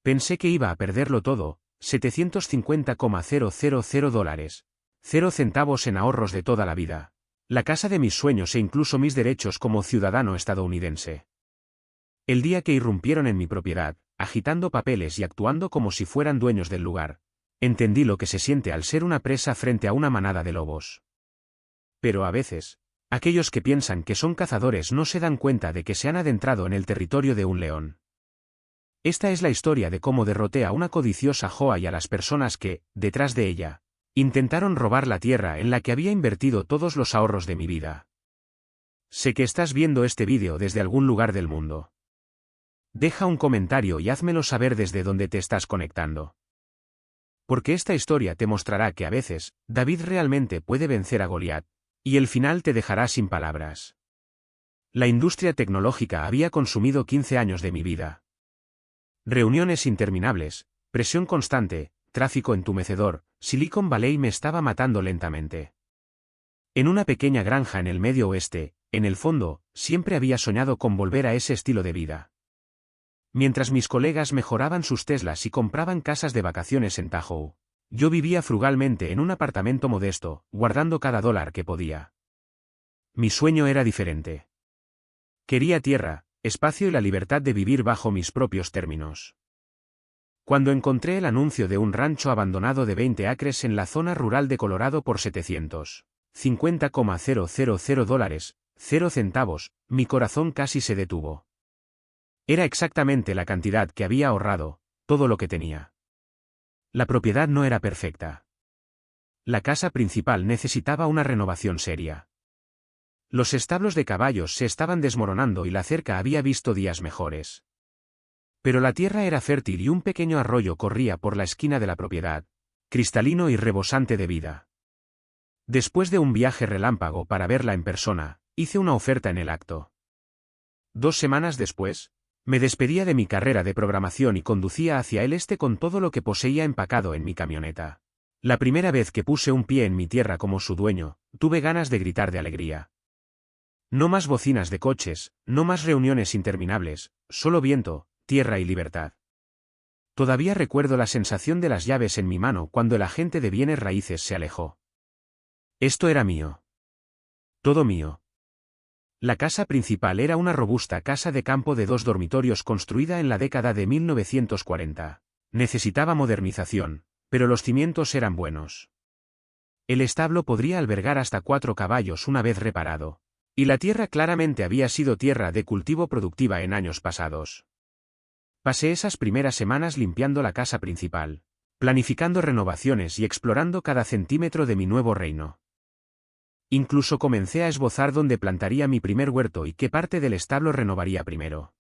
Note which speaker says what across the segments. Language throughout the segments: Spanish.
Speaker 1: Pensé que iba a perderlo todo, $750,000, 0 centavos en ahorros de toda la vida, la casa de mis sueños e incluso mis derechos como ciudadano estadounidense. El día que irrumpieron en mi propiedad, agitando papeles y actuando como si fueran dueños del lugar, entendí lo que se siente al ser una presa frente a una manada de lobos. Pero a veces, aquellos que piensan que son cazadores no se dan cuenta de que se han adentrado en el territorio de un león. Esta es la historia de cómo derroté a una codiciosa Hoa y a las personas que, detrás de ella, intentaron robar la tierra en la que había invertido todos los ahorros de mi vida. Sé que estás viendo este vídeo desde algún lugar del mundo. Deja un comentario y házmelo saber desde dónde te estás conectando. Porque esta historia te mostrará que a veces, David realmente puede vencer a Goliat, y el final te dejará sin palabras. La industria tecnológica había consumido 15 años de mi vida. Reuniones interminables, presión constante, tráfico entumecedor, Silicon Valley me estaba matando lentamente. En una pequeña granja en el Medio Oeste, en el fondo, siempre había soñado con volver a ese estilo de vida. Mientras mis colegas mejoraban sus Teslas y compraban casas de vacaciones en Tahoe, yo vivía frugalmente en un apartamento modesto, guardando cada dólar que podía. Mi sueño era diferente. Quería tierra, espacio y la libertad de vivir bajo mis propios términos. Cuando encontré el anuncio de un rancho abandonado de 20 acres en la zona rural de Colorado por $750,000, 0 centavos, mi corazón casi se detuvo. Era exactamente la cantidad que había ahorrado, todo lo que tenía. La propiedad no era perfecta. La casa principal necesitaba una renovación seria. Los establos de caballos se estaban desmoronando y la cerca había visto días mejores. Pero la tierra era fértil y un pequeño arroyo corría por la esquina de la propiedad, cristalino y rebosante de vida. Después de un viaje relámpago para verla en persona, hice una oferta en el acto. 2 semanas después, me despedía de mi carrera de programación y conducía hacia el este con todo lo que poseía empacado en mi camioneta. La primera vez que puse un pie en mi tierra como su dueño, tuve ganas de gritar de alegría. No más bocinas de coches, no más reuniones interminables, solo viento, tierra y libertad. Todavía recuerdo la sensación de las llaves en mi mano cuando el agente de bienes raíces se alejó. Esto era mío. Todo mío. La casa principal era una robusta casa de campo de 2 dormitorios construida en la década de 1940. Necesitaba modernización, pero los cimientos eran buenos. El establo podría albergar hasta 4 caballos una vez reparado. Y la tierra claramente había sido tierra de cultivo productiva en años pasados. Pasé esas primeras semanas limpiando la casa principal, planificando renovaciones y explorando cada centímetro de mi nuevo reino. Incluso comencé a esbozar dónde plantaría mi primer huerto y qué parte del establo renovaría primero.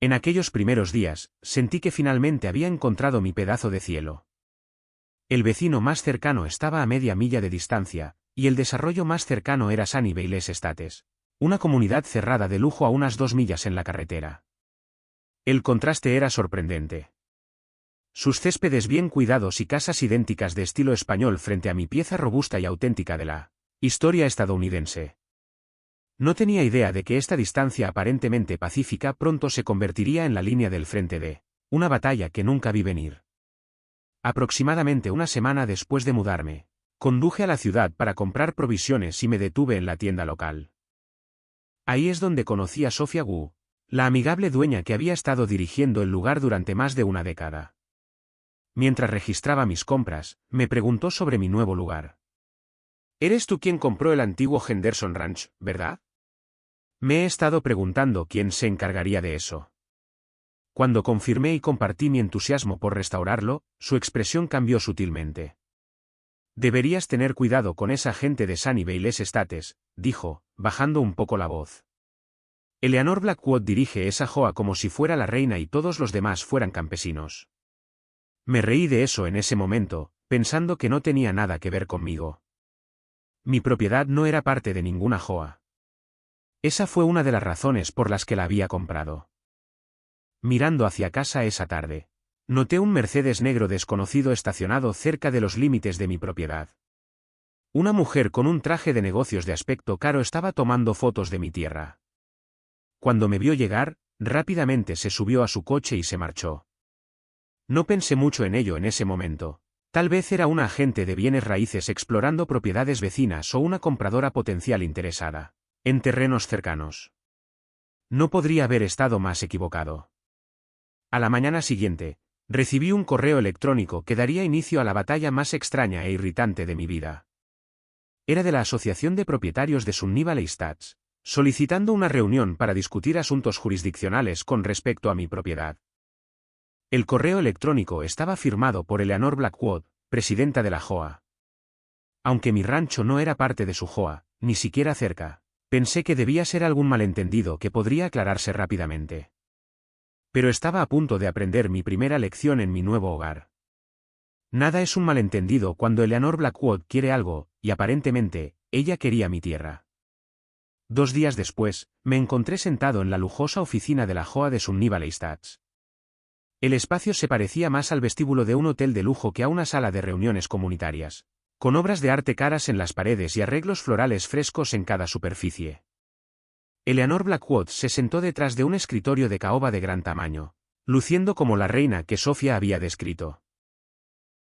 Speaker 1: En aquellos primeros días, sentí que finalmente había encontrado mi pedazo de cielo. El vecino más cercano estaba a media milla de distancia, y el desarrollo más cercano era Sunnyvale Estates, una comunidad cerrada de lujo a unas 2 millas en la carretera. El contraste era sorprendente. Sus céspedes bien cuidados y casas idénticas de estilo español frente a mi pieza robusta y auténtica de la historia estadounidense. No tenía idea de que esta distancia aparentemente pacífica pronto se convertiría en la línea del frente de una batalla que nunca vi venir. Aproximadamente una semana después de mudarme, conduje a la ciudad para comprar provisiones y me detuve en la tienda local. Ahí es donde conocí a Sofia Wu, la amigable dueña que había estado dirigiendo el lugar durante más de una década. Mientras registraba mis compras, me preguntó sobre mi nuevo lugar. «¿Eres tú quien compró el antiguo Henderson Ranch, verdad?» Me he estado preguntando quién se encargaría de eso. Cuando confirmé y compartí mi entusiasmo por restaurarlo, su expresión cambió sutilmente. «Deberías tener cuidado con esa gente de Sunnyvale Estates», dijo, bajando un poco la voz. Eleanor Blackwood dirige esa Hoa como si fuera la reina y todos los demás fueran campesinos. Me reí de eso en ese momento, pensando que no tenía nada que ver conmigo. Mi propiedad no era parte de ninguna Hoa. Esa fue una de las razones por las que la había comprado. Mirando hacia casa esa tarde, noté un Mercedes negro desconocido estacionado cerca de los límites de mi propiedad. Una mujer con un traje de negocios de aspecto caro estaba tomando fotos de mi tierra. Cuando me vio llegar, rápidamente se subió a su coche y se marchó. No pensé mucho en ello en ese momento. Tal vez era una agente de bienes raíces explorando propiedades vecinas o una compradora potencial interesada en terrenos cercanos. No podría haber estado más equivocado. A la mañana siguiente, recibí un correo electrónico que daría inicio a la batalla más extraña e irritante de mi vida. Era de la Asociación de Propietarios de Sunniva Estates, solicitando una reunión para discutir asuntos jurisdiccionales con respecto a mi propiedad. El correo electrónico estaba firmado por Eleanor Blackwood, presidenta de la JOA. Aunque mi rancho no era parte de su JOA, ni siquiera cerca, pensé que debía ser algún malentendido que podría aclararse rápidamente. Pero estaba a punto de aprender mi primera lección en mi nuevo hogar. Nada es un malentendido cuando Eleanor Blackwood quiere algo, y aparentemente, ella quería mi tierra. 2 días después, me encontré sentado en la lujosa oficina de la JOA de Sunniva Estates. El espacio se parecía más al vestíbulo de un hotel de lujo que a una sala de reuniones comunitarias, con obras de arte caras en las paredes y arreglos florales frescos en cada superficie. Eleanor Blackwood se sentó detrás de un escritorio de caoba de gran tamaño, luciendo como la reina que Sofía había descrito.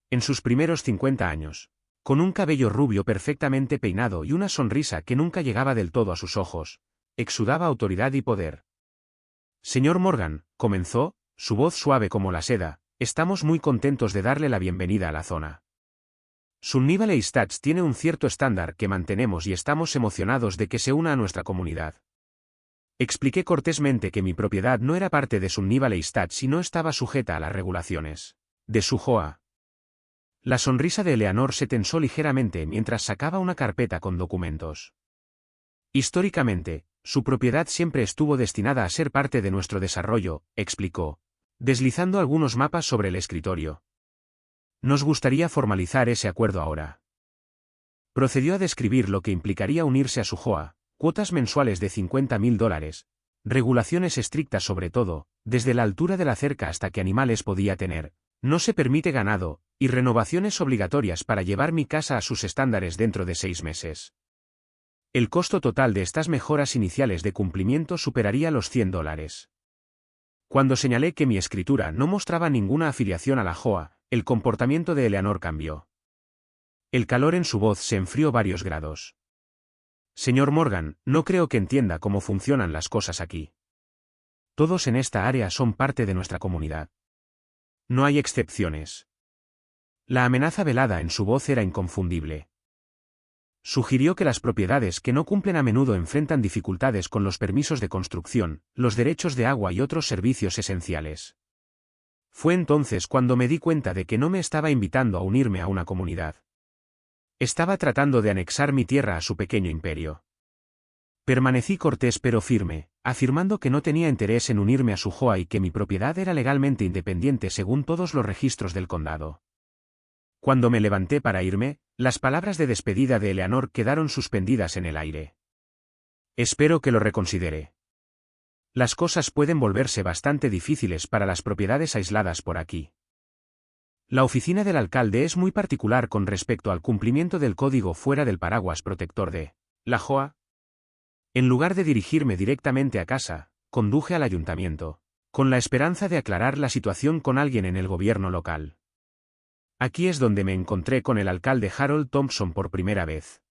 Speaker 1: En sus primeros 50 años, con un cabello rubio perfectamente peinado y una sonrisa que nunca llegaba del todo a sus ojos, exudaba autoridad y poder. Señor Morgan, comenzó, su voz suave como la seda, estamos muy contentos de darle la bienvenida a la zona. Sunniva Estates tiene un cierto estándar que mantenemos y estamos emocionados de que se una a nuestra comunidad. Expliqué cortésmente que mi propiedad no era parte de Sunniva Estates y no estaba sujeta a las regulaciones de su JOA. La sonrisa de Eleanor se tensó ligeramente mientras sacaba una carpeta con documentos. Históricamente, su propiedad siempre estuvo destinada a ser parte de nuestro desarrollo, explicó, deslizando algunos mapas sobre el escritorio. Nos gustaría formalizar ese acuerdo ahora. Procedió a describir lo que implicaría unirse a su JOA, cuotas mensuales de $50.000, regulaciones estrictas sobre todo, desde la altura de la cerca hasta qué animales podía tener, no se permite ganado, y renovaciones obligatorias para llevar mi casa a sus estándares dentro de 6 meses. El costo total de estas mejoras iniciales de cumplimiento superaría los $100. Cuando señalé que mi escritura no mostraba ninguna afiliación a la JOA, el comportamiento de Eleanor cambió. El calor en su voz se enfrió varios grados. Señor Morgan, no creo que entienda cómo funcionan las cosas aquí. Todos en esta área son parte de nuestra comunidad. No hay excepciones. La amenaza velada en su voz era inconfundible. Sugirió que las propiedades que no cumplen a menudo enfrentan dificultades con los permisos de construcción, los derechos de agua y otros servicios esenciales. Fue entonces cuando me di cuenta de que no me estaba invitando a unirme a una comunidad. Estaba tratando de anexar mi tierra a su pequeño imperio. Permanecí cortés pero firme, afirmando que no tenía interés en unirme a su JOA y que mi propiedad era legalmente independiente según todos los registros del condado. Cuando me levanté para irme, las palabras de despedida de Eleanor quedaron suspendidas en el aire. Espero que lo reconsidere. Las cosas pueden volverse bastante difíciles para las propiedades aisladas por aquí. La oficina del alcalde es muy particular con respecto al cumplimiento del código fuera del paraguas protector de la JOA. En lugar de dirigirme directamente a casa, conduje al ayuntamiento, con la esperanza de aclarar la situación con alguien en el gobierno local. Aquí es donde me encontré con el alcalde Harold Thompson por primera vez.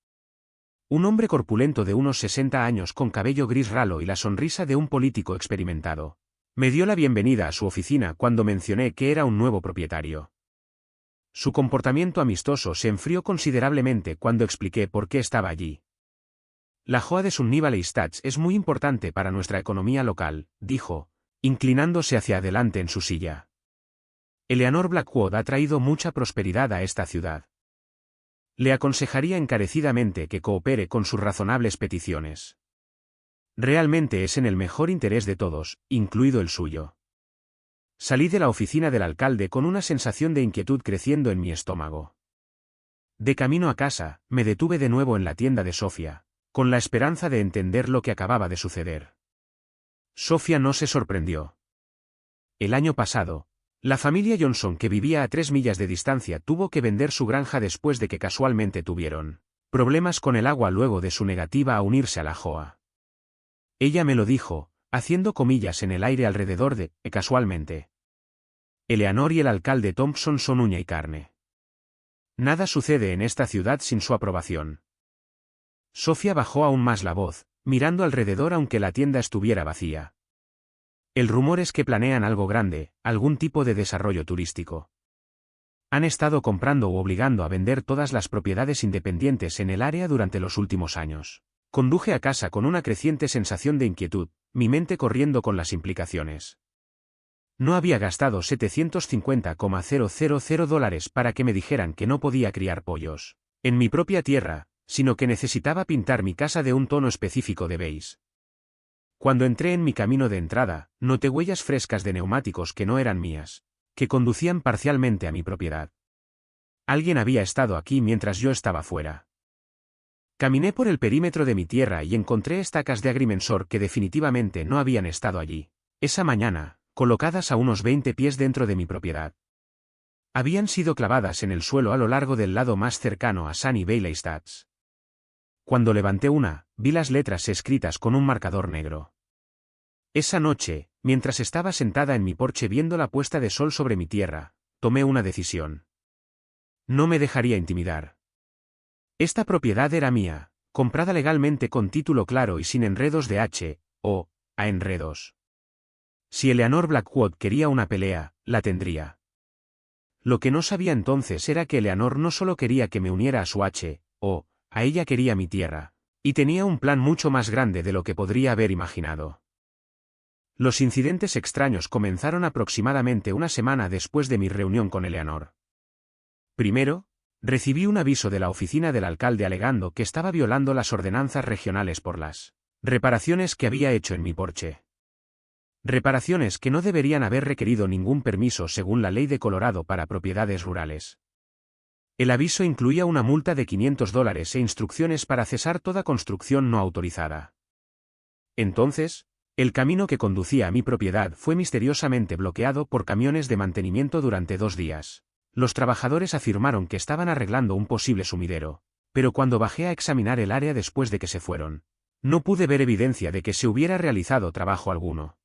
Speaker 1: Un hombre corpulento de unos 60 años con cabello gris ralo y la sonrisa de un político experimentado. Me dio la bienvenida a su oficina cuando mencioné que era un nuevo propietario. Su comportamiento amistoso se enfrió considerablemente cuando expliqué por qué estaba allí. La JOA de Sunniva Estates es muy importante para nuestra economía local, dijo, inclinándose hacia adelante en su silla. Eleanor Blackwood ha traído mucha prosperidad a esta ciudad. Le aconsejaría encarecidamente que coopere con sus razonables peticiones. Realmente es en el mejor interés de todos, incluido el suyo. Salí de la oficina del alcalde con una sensación de inquietud creciendo en mi estómago. De camino a casa, me detuve de nuevo en la tienda de Sofía, con la esperanza de entender lo que acababa de suceder. Sofía no se sorprendió. El año pasado, la familia Johnson que vivía a 3 millas de distancia tuvo que vender su granja después de que casualmente tuvieron problemas con el agua luego de su negativa a unirse a la JOA. Ella me lo dijo, haciendo comillas en el aire alrededor de casualmente. Eleanor y el alcalde Thompson son uña y carne. Nada sucede en esta ciudad sin su aprobación. Sofía bajó aún más la voz, mirando alrededor aunque la tienda estuviera vacía. El rumor es que planean algo grande, algún tipo de desarrollo turístico. Han estado comprando u obligando a vender todas las propiedades independientes en el área durante los últimos años. Conduje a casa con una creciente sensación de inquietud, mi mente corriendo con las implicaciones. No había gastado $750,000 para que me dijeran que no podía criar pollos en mi propia tierra, sino que necesitaba pintar mi casa de un tono específico de beige. Cuando entré en mi camino de entrada, noté huellas frescas de neumáticos que no eran mías, que conducían parcialmente a mi propiedad. Alguien había estado aquí mientras yo estaba fuera. Caminé por el perímetro de mi tierra y encontré estacas de agrimensor que definitivamente no habían estado allí esa mañana, colocadas a unos 20 pies dentro de mi propiedad. Habían sido clavadas en el suelo a lo largo del lado más cercano a Sunny Valley Stats. Cuando levanté una, vi las letras escritas con un marcador negro. Esa noche, mientras estaba sentada en mi porche viendo la puesta de sol sobre mi tierra, tomé una decisión. No me dejaría intimidar. Esta propiedad era mía, comprada legalmente con título claro y sin enredos de a enredos. Si Eleanor Blackwood quería una pelea, la tendría. Lo que no sabía entonces era que Eleanor no solo quería que me uniera a su a ella quería mi tierra, y tenía un plan mucho más grande de lo que podría haber imaginado. Los incidentes extraños comenzaron aproximadamente una semana después de mi reunión con Eleanor. Primero, recibí un aviso de la oficina del alcalde alegando que estaba violando las ordenanzas regionales por las reparaciones que había hecho en mi porche. Reparaciones que no deberían haber requerido ningún permiso según la ley de Colorado para propiedades rurales. El aviso incluía una multa de $500 e instrucciones para cesar toda construcción no autorizada. Entonces, el camino que conducía a mi propiedad fue misteriosamente bloqueado por camiones de mantenimiento durante 2 días. Los trabajadores afirmaron que estaban arreglando un posible sumidero, pero cuando bajé a examinar el área después de que se fueron, no pude ver evidencia de que se hubiera realizado trabajo alguno.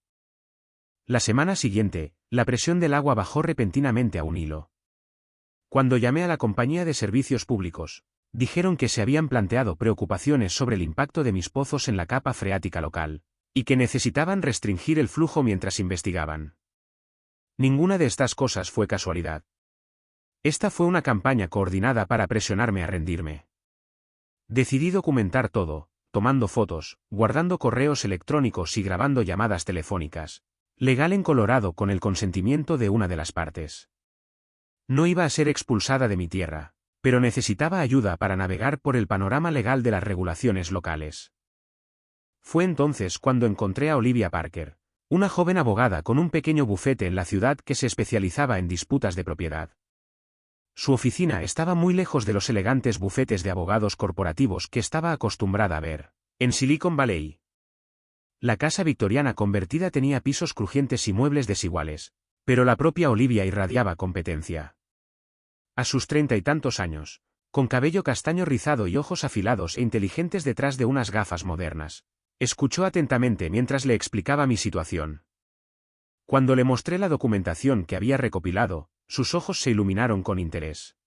Speaker 1: La semana siguiente, la presión del agua bajó repentinamente a un hilo. Cuando llamé a la compañía de servicios públicos, dijeron que se habían planteado preocupaciones sobre el impacto de mis pozos en la capa freática local, y que necesitaban restringir el flujo mientras investigaban. Ninguna de estas cosas fue casualidad. Esta fue una campaña coordinada para presionarme a rendirme. Decidí documentar todo, tomando fotos, guardando correos electrónicos y grabando llamadas telefónicas, legal en Colorado con el consentimiento de una de las partes. No iba a ser expulsada de mi tierra, pero necesitaba ayuda para navegar por el panorama legal de las regulaciones locales. Fue entonces cuando encontré a Olivia Parker, una joven abogada con un pequeño bufete en la ciudad que se especializaba en disputas de propiedad. Su oficina estaba muy lejos de los elegantes bufetes de abogados corporativos que estaba acostumbrada a ver en Silicon Valley. La casa victoriana convertida tenía pisos crujientes y muebles desiguales, pero la propia Olivia irradiaba competencia. A sus 30 y tantos años, con cabello castaño rizado y ojos afilados e inteligentes detrás de unas gafas modernas, escuchó atentamente mientras le explicaba mi situación. Cuando le mostré la documentación que había recopilado, sus ojos se iluminaron con interés.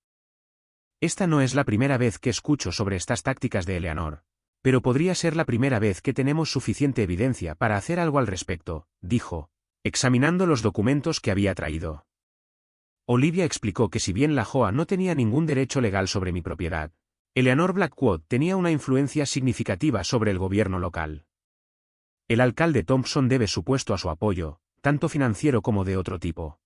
Speaker 1: Esta no es la primera vez que escucho sobre estas tácticas de Eleanor, pero podría ser la primera vez que tenemos suficiente evidencia para hacer algo al respecto, dijo, examinando los documentos que había traído. Olivia explicó que si bien la JOA no tenía ningún derecho legal sobre mi propiedad, Eleanor Blackwood tenía una influencia significativa sobre el gobierno local. El alcalde Thompson debe su puesto a su apoyo, tanto financiero como de otro tipo.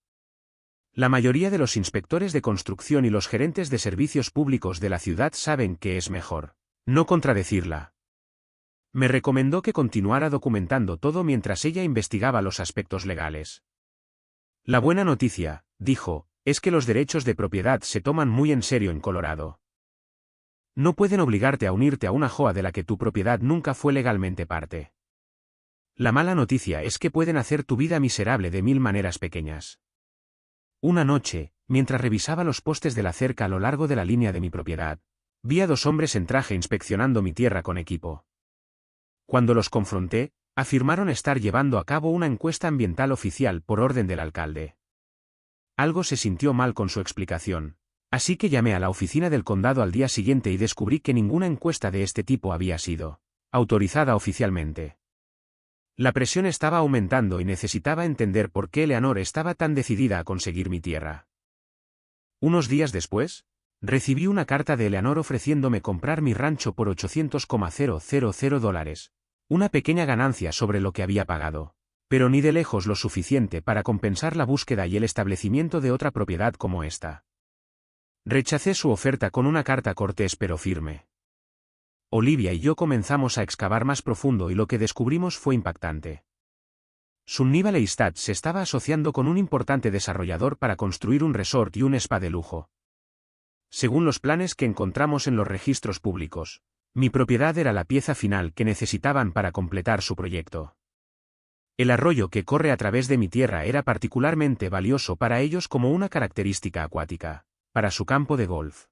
Speaker 1: La mayoría de los inspectores de construcción y los gerentes de servicios públicos de la ciudad saben que es mejor no contradecirla. Me recomendó que continuara documentando todo mientras ella investigaba los aspectos legales. La buena noticia, dijo, es que los derechos de propiedad se toman muy en serio en Colorado. No pueden obligarte a unirte a una JOA de la que tu propiedad nunca fue legalmente parte. La mala noticia es que pueden hacer tu vida miserable de 1000 maneras pequeñas. Una noche, mientras revisaba los postes de la cerca a lo largo de la línea de mi propiedad, vi a 2 hombres en traje inspeccionando mi tierra con equipo. Cuando los confronté, afirmaron estar llevando a cabo una encuesta ambiental oficial por orden del alcalde. Algo se sintió mal con su explicación, así que llamé a la oficina del condado al día siguiente y descubrí que ninguna encuesta de este tipo había sido autorizada oficialmente. La presión estaba aumentando y necesitaba entender por qué Eleanor estaba tan decidida a conseguir mi tierra. Unos días después, recibí una carta de Eleanor ofreciéndome comprar mi rancho por $800,000, una pequeña ganancia sobre lo que había pagado, pero ni de lejos lo suficiente para compensar la búsqueda y el establecimiento de otra propiedad como esta. Rechacé su oferta con una carta cortés pero firme. Olivia y yo comenzamos a excavar más profundo y lo que descubrimos fue impactante. Sunniva Leistat se estaba asociando con un importante desarrollador para construir un resort y un spa de lujo. Según los planes que encontramos en los registros públicos, mi propiedad era la pieza final que necesitaban para completar su proyecto. El arroyo que corre a través de mi tierra era particularmente valioso para ellos como una característica acuática, para su campo de golf.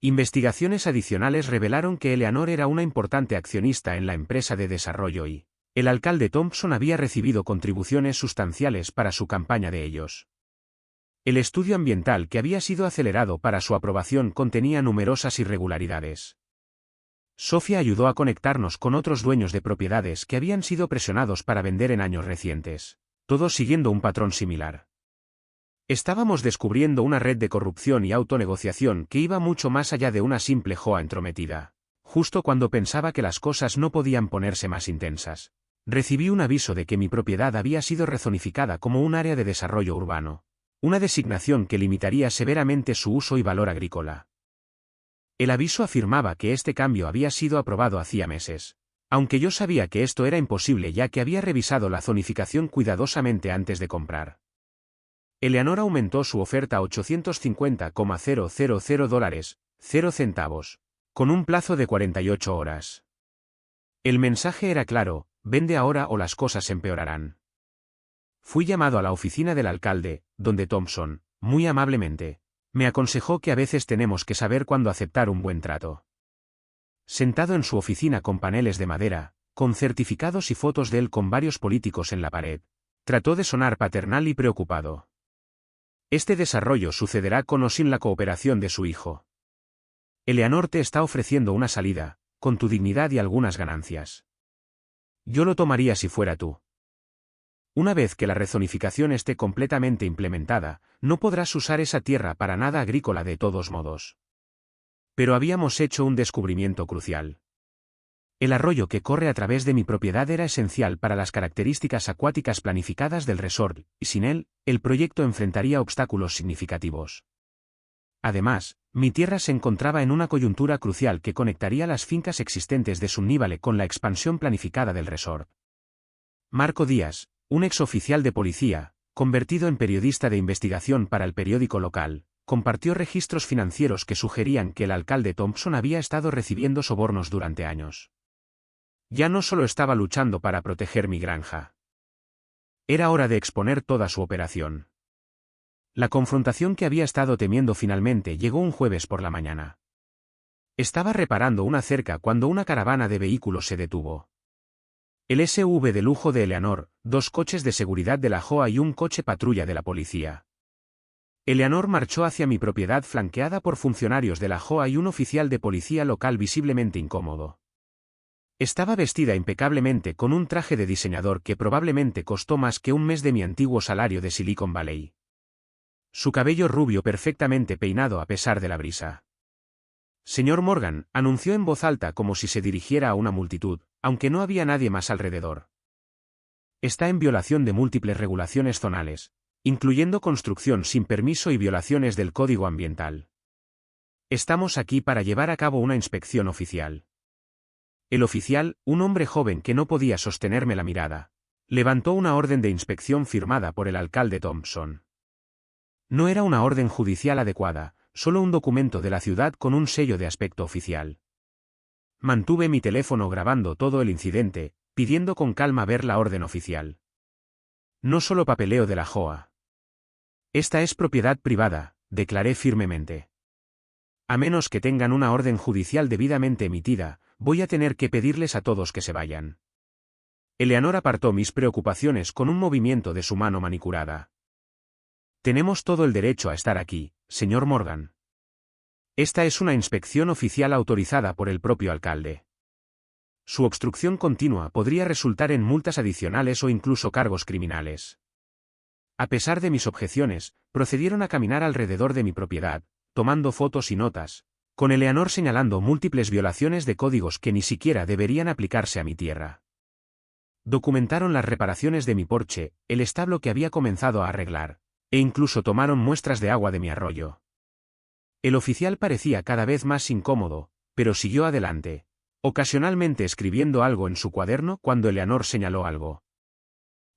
Speaker 1: Investigaciones adicionales revelaron que Eleanor era una importante accionista en la empresa de desarrollo y el alcalde Thompson había recibido contribuciones sustanciales para su campaña de ellos. El estudio ambiental que había sido acelerado para su aprobación contenía numerosas irregularidades. Sofía ayudó a conectarnos con otros dueños de propiedades que habían sido presionados para vender en años recientes, todos siguiendo un patrón similar. Estábamos descubriendo una red de corrupción y autonegociación que iba mucho más allá de una simple joa entrometida. Justo cuando pensaba que las cosas no podían ponerse más intensas, recibí un aviso de que mi propiedad había sido rezonificada como un área de desarrollo urbano, una designación que limitaría severamente su uso y valor agrícola. El aviso afirmaba que este cambio había sido aprobado hacía meses, aunque yo sabía que esto era imposible ya que había revisado la zonificación cuidadosamente antes de comprar. Eleanor aumentó su oferta a $850,000, 0 centavos, con un plazo de 48 horas. El mensaje era claro: vende ahora o las cosas empeorarán. Fui llamado a la oficina del alcalde, donde Thompson, muy amablemente, me aconsejó que a veces tenemos que saber cuándo aceptar un buen trato. Sentado en su oficina con paneles de madera, con certificados y fotos de él con varios políticos en la pared, trató de sonar paternal y preocupado. Este desarrollo sucederá con o sin la cooperación de su hijo. Eleanor te está ofreciendo una salida, con tu dignidad y algunas ganancias. Yo lo tomaría si fuera tú. Una vez que la rezonificación esté completamente implementada, no podrás usar esa tierra para nada agrícola de todos modos. Pero habíamos hecho un descubrimiento crucial. El arroyo que corre a través de mi propiedad era esencial para las características acuáticas planificadas del resort, y sin él, el proyecto enfrentaría obstáculos significativos. Además, mi tierra se encontraba en una coyuntura crucial que conectaría las fincas existentes de Sunníbale con la expansión planificada del resort. Marco Díaz, un exoficial de policía, convertido en periodista de investigación para el periódico local, compartió registros financieros que sugerían que el alcalde Thompson había estado recibiendo sobornos durante años. Ya no solo estaba luchando para proteger mi granja. Era hora de exponer toda su operación. La confrontación que había estado temiendo finalmente llegó un jueves por la mañana. Estaba reparando una cerca cuando una caravana de vehículos se detuvo. El SUV de lujo de Eleanor, 2 coches de seguridad de la JOA y un coche patrulla de la policía. Eleanor marchó hacia mi propiedad flanqueada por funcionarios de la JOA y un oficial de policía local visiblemente incómodo. Estaba vestida impecablemente con un traje de diseñador que probablemente costó más que un mes de mi antiguo salario de Silicon Valley. Su cabello rubio perfectamente peinado a pesar de la brisa. Señor Morgan, anunció en voz alta como si se dirigiera a una multitud, aunque no había nadie más alrededor. Está en violación de múltiples regulaciones zonales, incluyendo construcción sin permiso y violaciones del Código Ambiental. Estamos aquí para llevar a cabo una inspección oficial. El oficial, un hombre joven que no podía sostenerme la mirada, levantó una orden de inspección firmada por el alcalde Thompson. No era una orden judicial adecuada, solo un documento de la ciudad con un sello de aspecto oficial. Mantuve mi teléfono grabando todo el incidente, pidiendo con calma ver la orden oficial. No solo papeleo de la JOA. Esta es propiedad privada, declaré firmemente. A menos que tengan una orden judicial debidamente emitida, voy a tener que pedirles a todos que se vayan. Eleanor apartó mis preocupaciones con un movimiento de su mano manicurada. Tenemos todo el derecho a estar aquí, señor Morgan. Esta es una inspección oficial autorizada por el propio alcalde. Su obstrucción continua podría resultar en multas adicionales o incluso cargos criminales. A pesar de mis objeciones, procedieron a caminar alrededor de mi propiedad, tomando fotos y notas, con Eleanor señalando múltiples violaciones de códigos que ni siquiera deberían aplicarse a mi tierra. Documentaron las reparaciones de mi porche, el establo que había comenzado a arreglar, e incluso tomaron muestras de agua de mi arroyo. El oficial parecía cada vez más incómodo, pero siguió adelante, ocasionalmente escribiendo algo en su cuaderno cuando Eleanor señaló algo.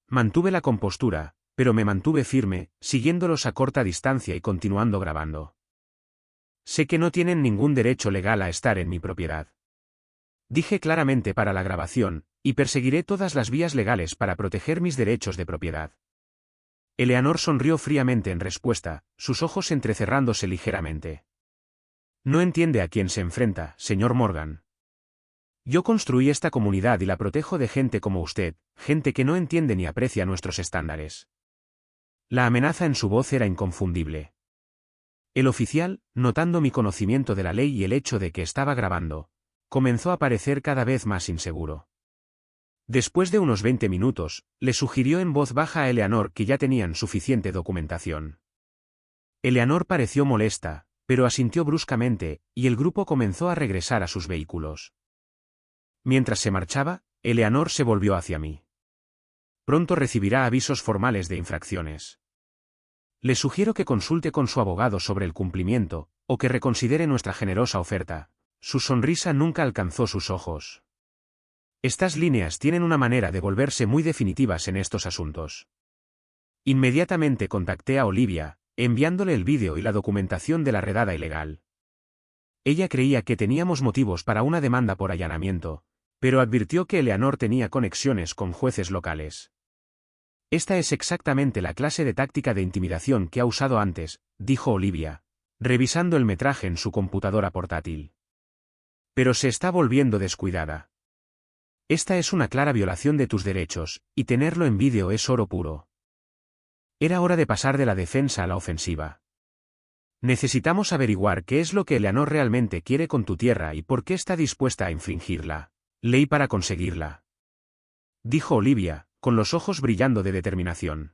Speaker 1: Mantuve la compostura, pero me mantuve firme, siguiéndolos a corta distancia y continuando grabando. Sé que no tienen ningún derecho legal a estar en mi propiedad. Dije claramente para la grabación, y perseguiré todas las vías legales para proteger mis derechos de propiedad. Eleanor sonrió fríamente en respuesta, sus ojos entrecerrándose ligeramente. No entiende a quién se enfrenta, señor Morgan. Yo construí esta comunidad y la protejo de gente como usted, gente que no entiende ni aprecia nuestros estándares. La amenaza en su voz era inconfundible. El oficial, notando mi conocimiento de la ley y el hecho de que estaba grabando, comenzó a parecer cada vez más inseguro. Después de unos 20 minutos, le sugirió en voz baja a Eleanor que ya tenían suficiente documentación. Eleanor pareció molesta, pero asintió bruscamente, y el grupo comenzó a regresar a sus vehículos. Mientras se marchaba, Eleanor se volvió hacia mí. Pronto recibirá avisos formales de infracciones. Le sugiero que consulte con su abogado sobre el cumplimiento, o que reconsidere nuestra generosa oferta. Su sonrisa nunca alcanzó sus ojos. Estas líneas tienen una manera de volverse muy definitivas en estos asuntos. Inmediatamente contacté a Olivia, enviándole el vídeo y la documentación de la redada ilegal. Ella creía que teníamos motivos para una demanda por allanamiento, pero advirtió que Eleanor tenía conexiones con jueces locales. Esta es exactamente la clase de táctica de intimidación que ha usado antes, dijo Olivia, revisando el metraje en su computadora portátil. Pero se está volviendo descuidada. Esta es una clara violación de tus derechos, y tenerlo en vídeo es oro puro. Era hora de pasar de la defensa a la ofensiva. Necesitamos averiguar qué es lo que Eleanor realmente quiere con tu tierra y por qué está dispuesta a infringir la ley para conseguirla. Dijo Olivia, con los ojos brillando de determinación.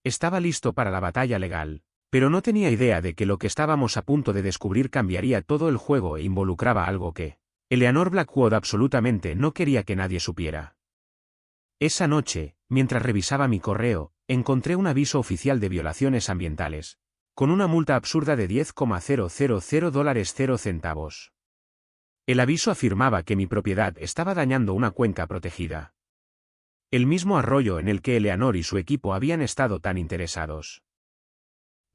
Speaker 1: Estaba listo para la batalla legal, pero no tenía idea de que lo que estábamos a punto de descubrir cambiaría todo el juego e involucraba algo que Eleanor Blackwood absolutamente no quería que nadie supiera. Esa noche, mientras revisaba mi correo, encontré un aviso oficial de violaciones ambientales, con una multa absurda de $10,000. El aviso afirmaba que mi propiedad estaba dañando una cuenca protegida. El mismo arroyo en el que Eleanor y su equipo habían estado tan interesados.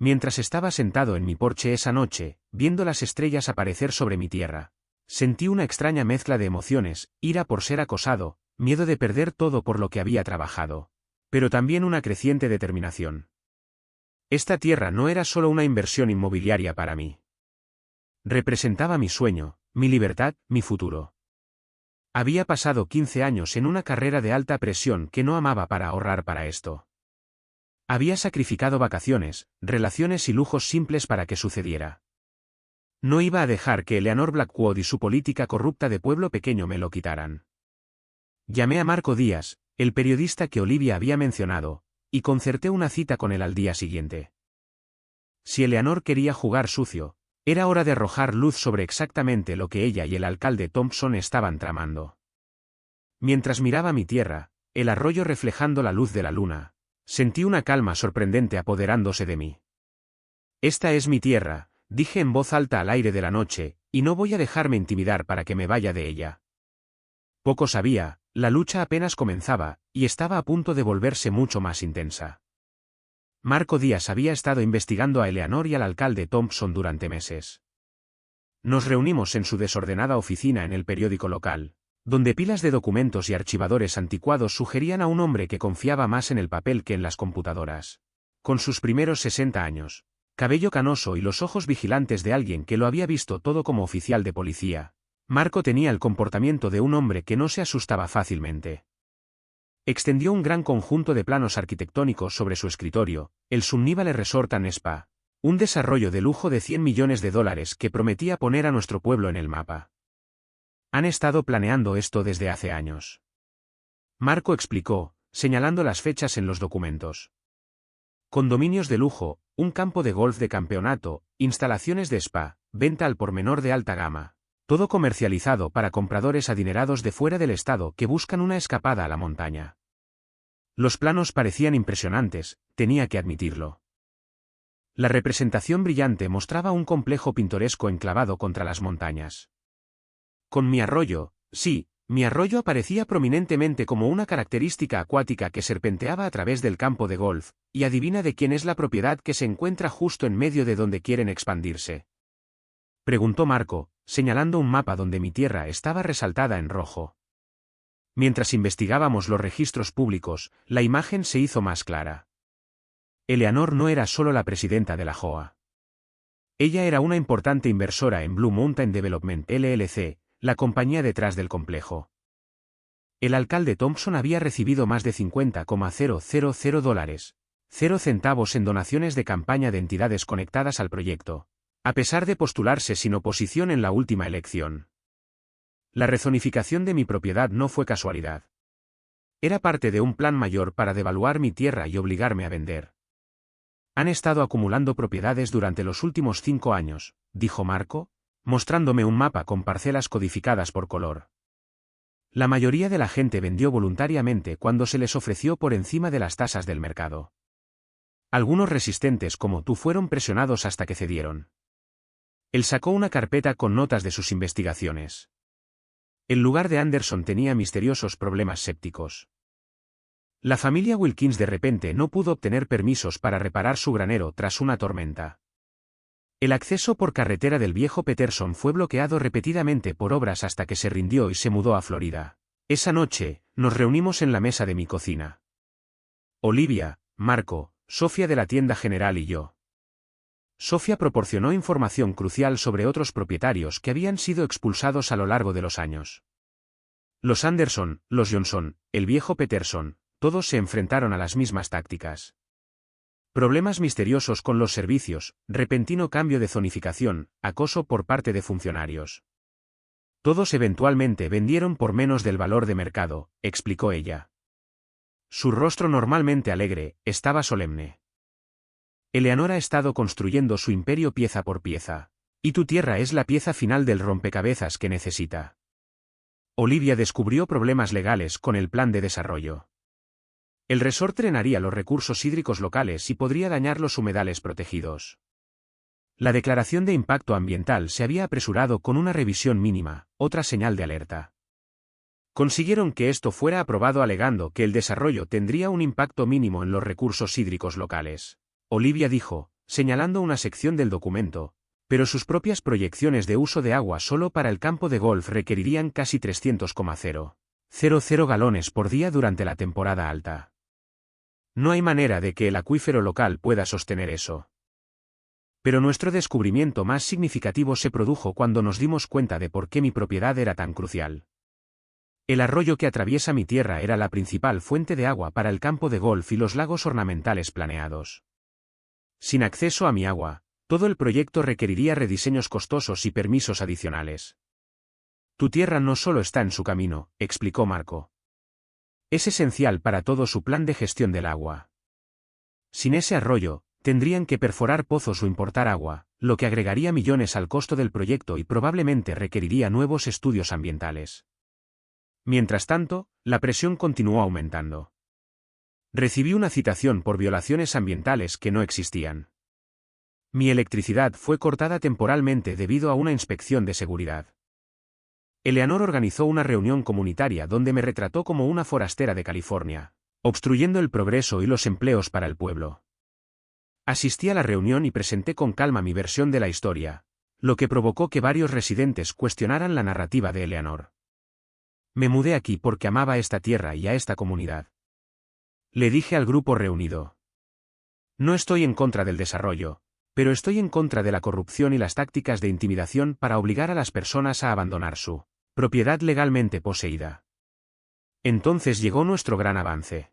Speaker 1: Mientras estaba sentado en mi porche esa noche, viendo las estrellas aparecer sobre mi tierra, sentí una extraña mezcla de emociones, ira por ser acosado, miedo de perder todo por lo que había trabajado, pero también una creciente determinación. Esta tierra no era solo una inversión inmobiliaria para mí. Representaba mi sueño, mi libertad, mi futuro. Había pasado 15 años en una carrera de alta presión que no amaba para ahorrar para esto. Había sacrificado vacaciones, relaciones y lujos simples para que sucediera. No iba a dejar que Eleanor Blackwood y su política corrupta de pueblo pequeño me lo quitaran. Llamé a Marco Díaz, el periodista que Olivia había mencionado, y concerté una cita con él al día siguiente. Si Eleanor quería jugar sucio, era hora de arrojar luz sobre exactamente lo que ella y el alcalde Thompson estaban tramando. Mientras miraba mi tierra, el arroyo reflejando la luz de la luna, sentí una calma sorprendente apoderándose de mí. Esta es mi tierra, dije en voz alta al aire de la noche, y no voy a dejarme intimidar para que me vaya de ella. Poco sabía, la lucha apenas comenzaba, y estaba a punto de volverse mucho más intensa. Marco Díaz había estado investigando a Eleanor y al alcalde Thompson durante meses. Nos reunimos en su desordenada oficina en el periódico local, donde pilas de documentos y archivadores anticuados sugerían a un hombre que confiaba más en el papel que en las computadoras. Con sus primeros 60 años, cabello canoso y los ojos vigilantes de alguien que lo había visto todo como oficial de policía, Marco tenía el comportamiento de un hombre que no se asustaba fácilmente. Extendió un gran conjunto de planos arquitectónicos sobre su escritorio, el Sunnyvale Resort and Spa, un desarrollo de lujo de $100 millones que prometía poner a nuestro pueblo en el mapa. Han estado planeando esto desde hace años. Marco explicó, señalando las fechas en los documentos. Condominios de lujo, un campo de golf de campeonato, instalaciones de spa, venta al por menor de alta gama. Todo comercializado para compradores adinerados de fuera del estado que buscan una escapada a la montaña. Los planos parecían impresionantes, tenía que admitirlo. La representación brillante mostraba un complejo pintoresco enclavado contra las montañas. Con mi arroyo, sí, mi arroyo aparecía prominentemente como una característica acuática que serpenteaba a través del campo de golf, y adivina de quién es la propiedad que se encuentra justo en medio de donde quieren expandirse. Preguntó Marco, señalando un mapa donde mi tierra estaba resaltada en rojo. Mientras investigábamos los registros públicos, la imagen se hizo más clara. Eleanor no era solo la presidenta de la JOA. Ella era una importante inversora en Blue Mountain Development LLC, la compañía detrás del complejo. El alcalde Thompson había recibido más de $50,000, 0 centavos en donaciones de campaña de entidades conectadas al proyecto, a pesar de postularse sin oposición en la última elección. La rezonificación de mi propiedad no fue casualidad. Era parte de un plan mayor para devaluar mi tierra y obligarme a vender. Han estado acumulando propiedades durante los últimos 5 años, dijo Marco, mostrándome un mapa con parcelas codificadas por color. La mayoría de la gente vendió voluntariamente cuando se les ofreció por encima de las tasas del mercado. Algunos resistentes como tú fueron presionados hasta que cedieron. Él sacó una carpeta con notas de sus investigaciones. El lugar de Anderson tenía misteriosos problemas sépticos. La familia Wilkins de repente no pudo obtener permisos para reparar su granero tras una tormenta. El acceso por carretera del viejo Peterson fue bloqueado repetidamente por obras hasta que se rindió y se mudó a Florida. Esa noche, nos reunimos en la mesa de mi cocina. Olivia, Marco, Sofía de la tienda general y yo. Sofía proporcionó información crucial sobre otros propietarios que habían sido expulsados a lo largo de los años. Los Anderson, los Johnson, el viejo Peterson, todos se enfrentaron a las mismas tácticas. Problemas misteriosos con los servicios, repentino cambio de zonificación, acoso por parte de funcionarios. Todos eventualmente vendieron por menos del valor de mercado, explicó ella. Su rostro normalmente alegre, estaba solemne. Eleanor ha estado construyendo su imperio pieza por pieza. Y tu tierra es la pieza final del rompecabezas que necesita. Olivia descubrió problemas legales con el plan de desarrollo. El resort drenaría los recursos hídricos locales y podría dañar los humedales protegidos. La declaración de impacto ambiental se había apresurado con una revisión mínima, otra señal de alerta. Consiguieron que esto fuera aprobado alegando que el desarrollo tendría un impacto mínimo en los recursos hídricos locales. Olivia dijo, señalando una sección del documento, pero sus propias proyecciones de uso de agua solo para el campo de golf requerirían casi 300,000 galones por día durante la temporada alta. No hay manera de que el acuífero local pueda sostener eso. Pero nuestro descubrimiento más significativo se produjo cuando nos dimos cuenta de por qué mi propiedad era tan crucial. El arroyo que atraviesa mi tierra era la principal fuente de agua para el campo de golf y los lagos ornamentales planeados. Sin acceso a mi agua, todo el proyecto requeriría rediseños costosos y permisos adicionales. Tu tierra no solo está en su camino, explicó Marco. Es esencial para todo su plan de gestión del agua. Sin ese arroyo, tendrían que perforar pozos o importar agua, lo que agregaría millones al costo del proyecto y probablemente requeriría nuevos estudios ambientales. Mientras tanto, la presión continuó aumentando. Recibí una citación por violaciones ambientales que no existían. Mi electricidad fue cortada temporalmente debido a una inspección de seguridad. Eleanor organizó una reunión comunitaria donde me retrató como una forastera de California, obstruyendo el progreso y los empleos para el pueblo. Asistí a la reunión y presenté con calma mi versión de la historia, lo que provocó que varios residentes cuestionaran la narrativa de Eleanor. Me mudé aquí porque amaba esta tierra y a esta comunidad. Le dije al grupo reunido. No estoy en contra del desarrollo, pero estoy en contra de la corrupción y las tácticas de intimidación para obligar a las personas a abandonar su propiedad legalmente poseída. Entonces llegó nuestro gran avance.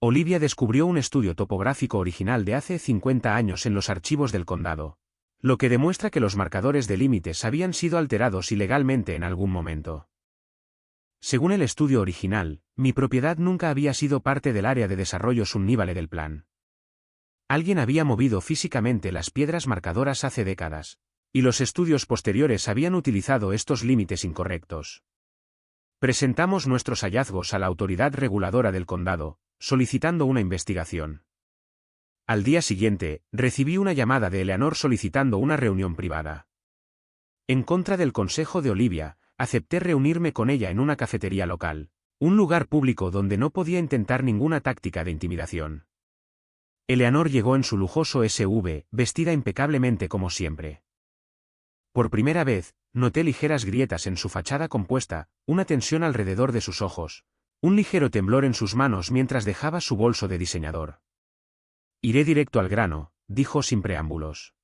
Speaker 1: Olivia descubrió un estudio topográfico original de hace 50 años en los archivos del condado, lo que demuestra que los marcadores de límites habían sido alterados ilegalmente en algún momento. Según el estudio original, mi propiedad nunca había sido parte del área de desarrollo subnívale del plan. Alguien había movido físicamente las piedras marcadoras hace décadas, y los estudios posteriores habían utilizado estos límites incorrectos. Presentamos nuestros hallazgos a la autoridad reguladora del condado, solicitando una investigación. Al día siguiente, recibí una llamada de Eleanor solicitando una reunión privada. En contra del consejo de Olivia, acepté reunirme con ella en una cafetería local, un lugar público donde no podía intentar ninguna táctica de intimidación. Eleanor llegó en su lujoso SUV, vestida impecablemente como siempre. Por primera vez, noté ligeras grietas en su fachada compuesta, una tensión alrededor de sus ojos, un ligero temblor en sus manos mientras dejaba su bolso de diseñador. Iré directo al grano, dijo sin preámbulos.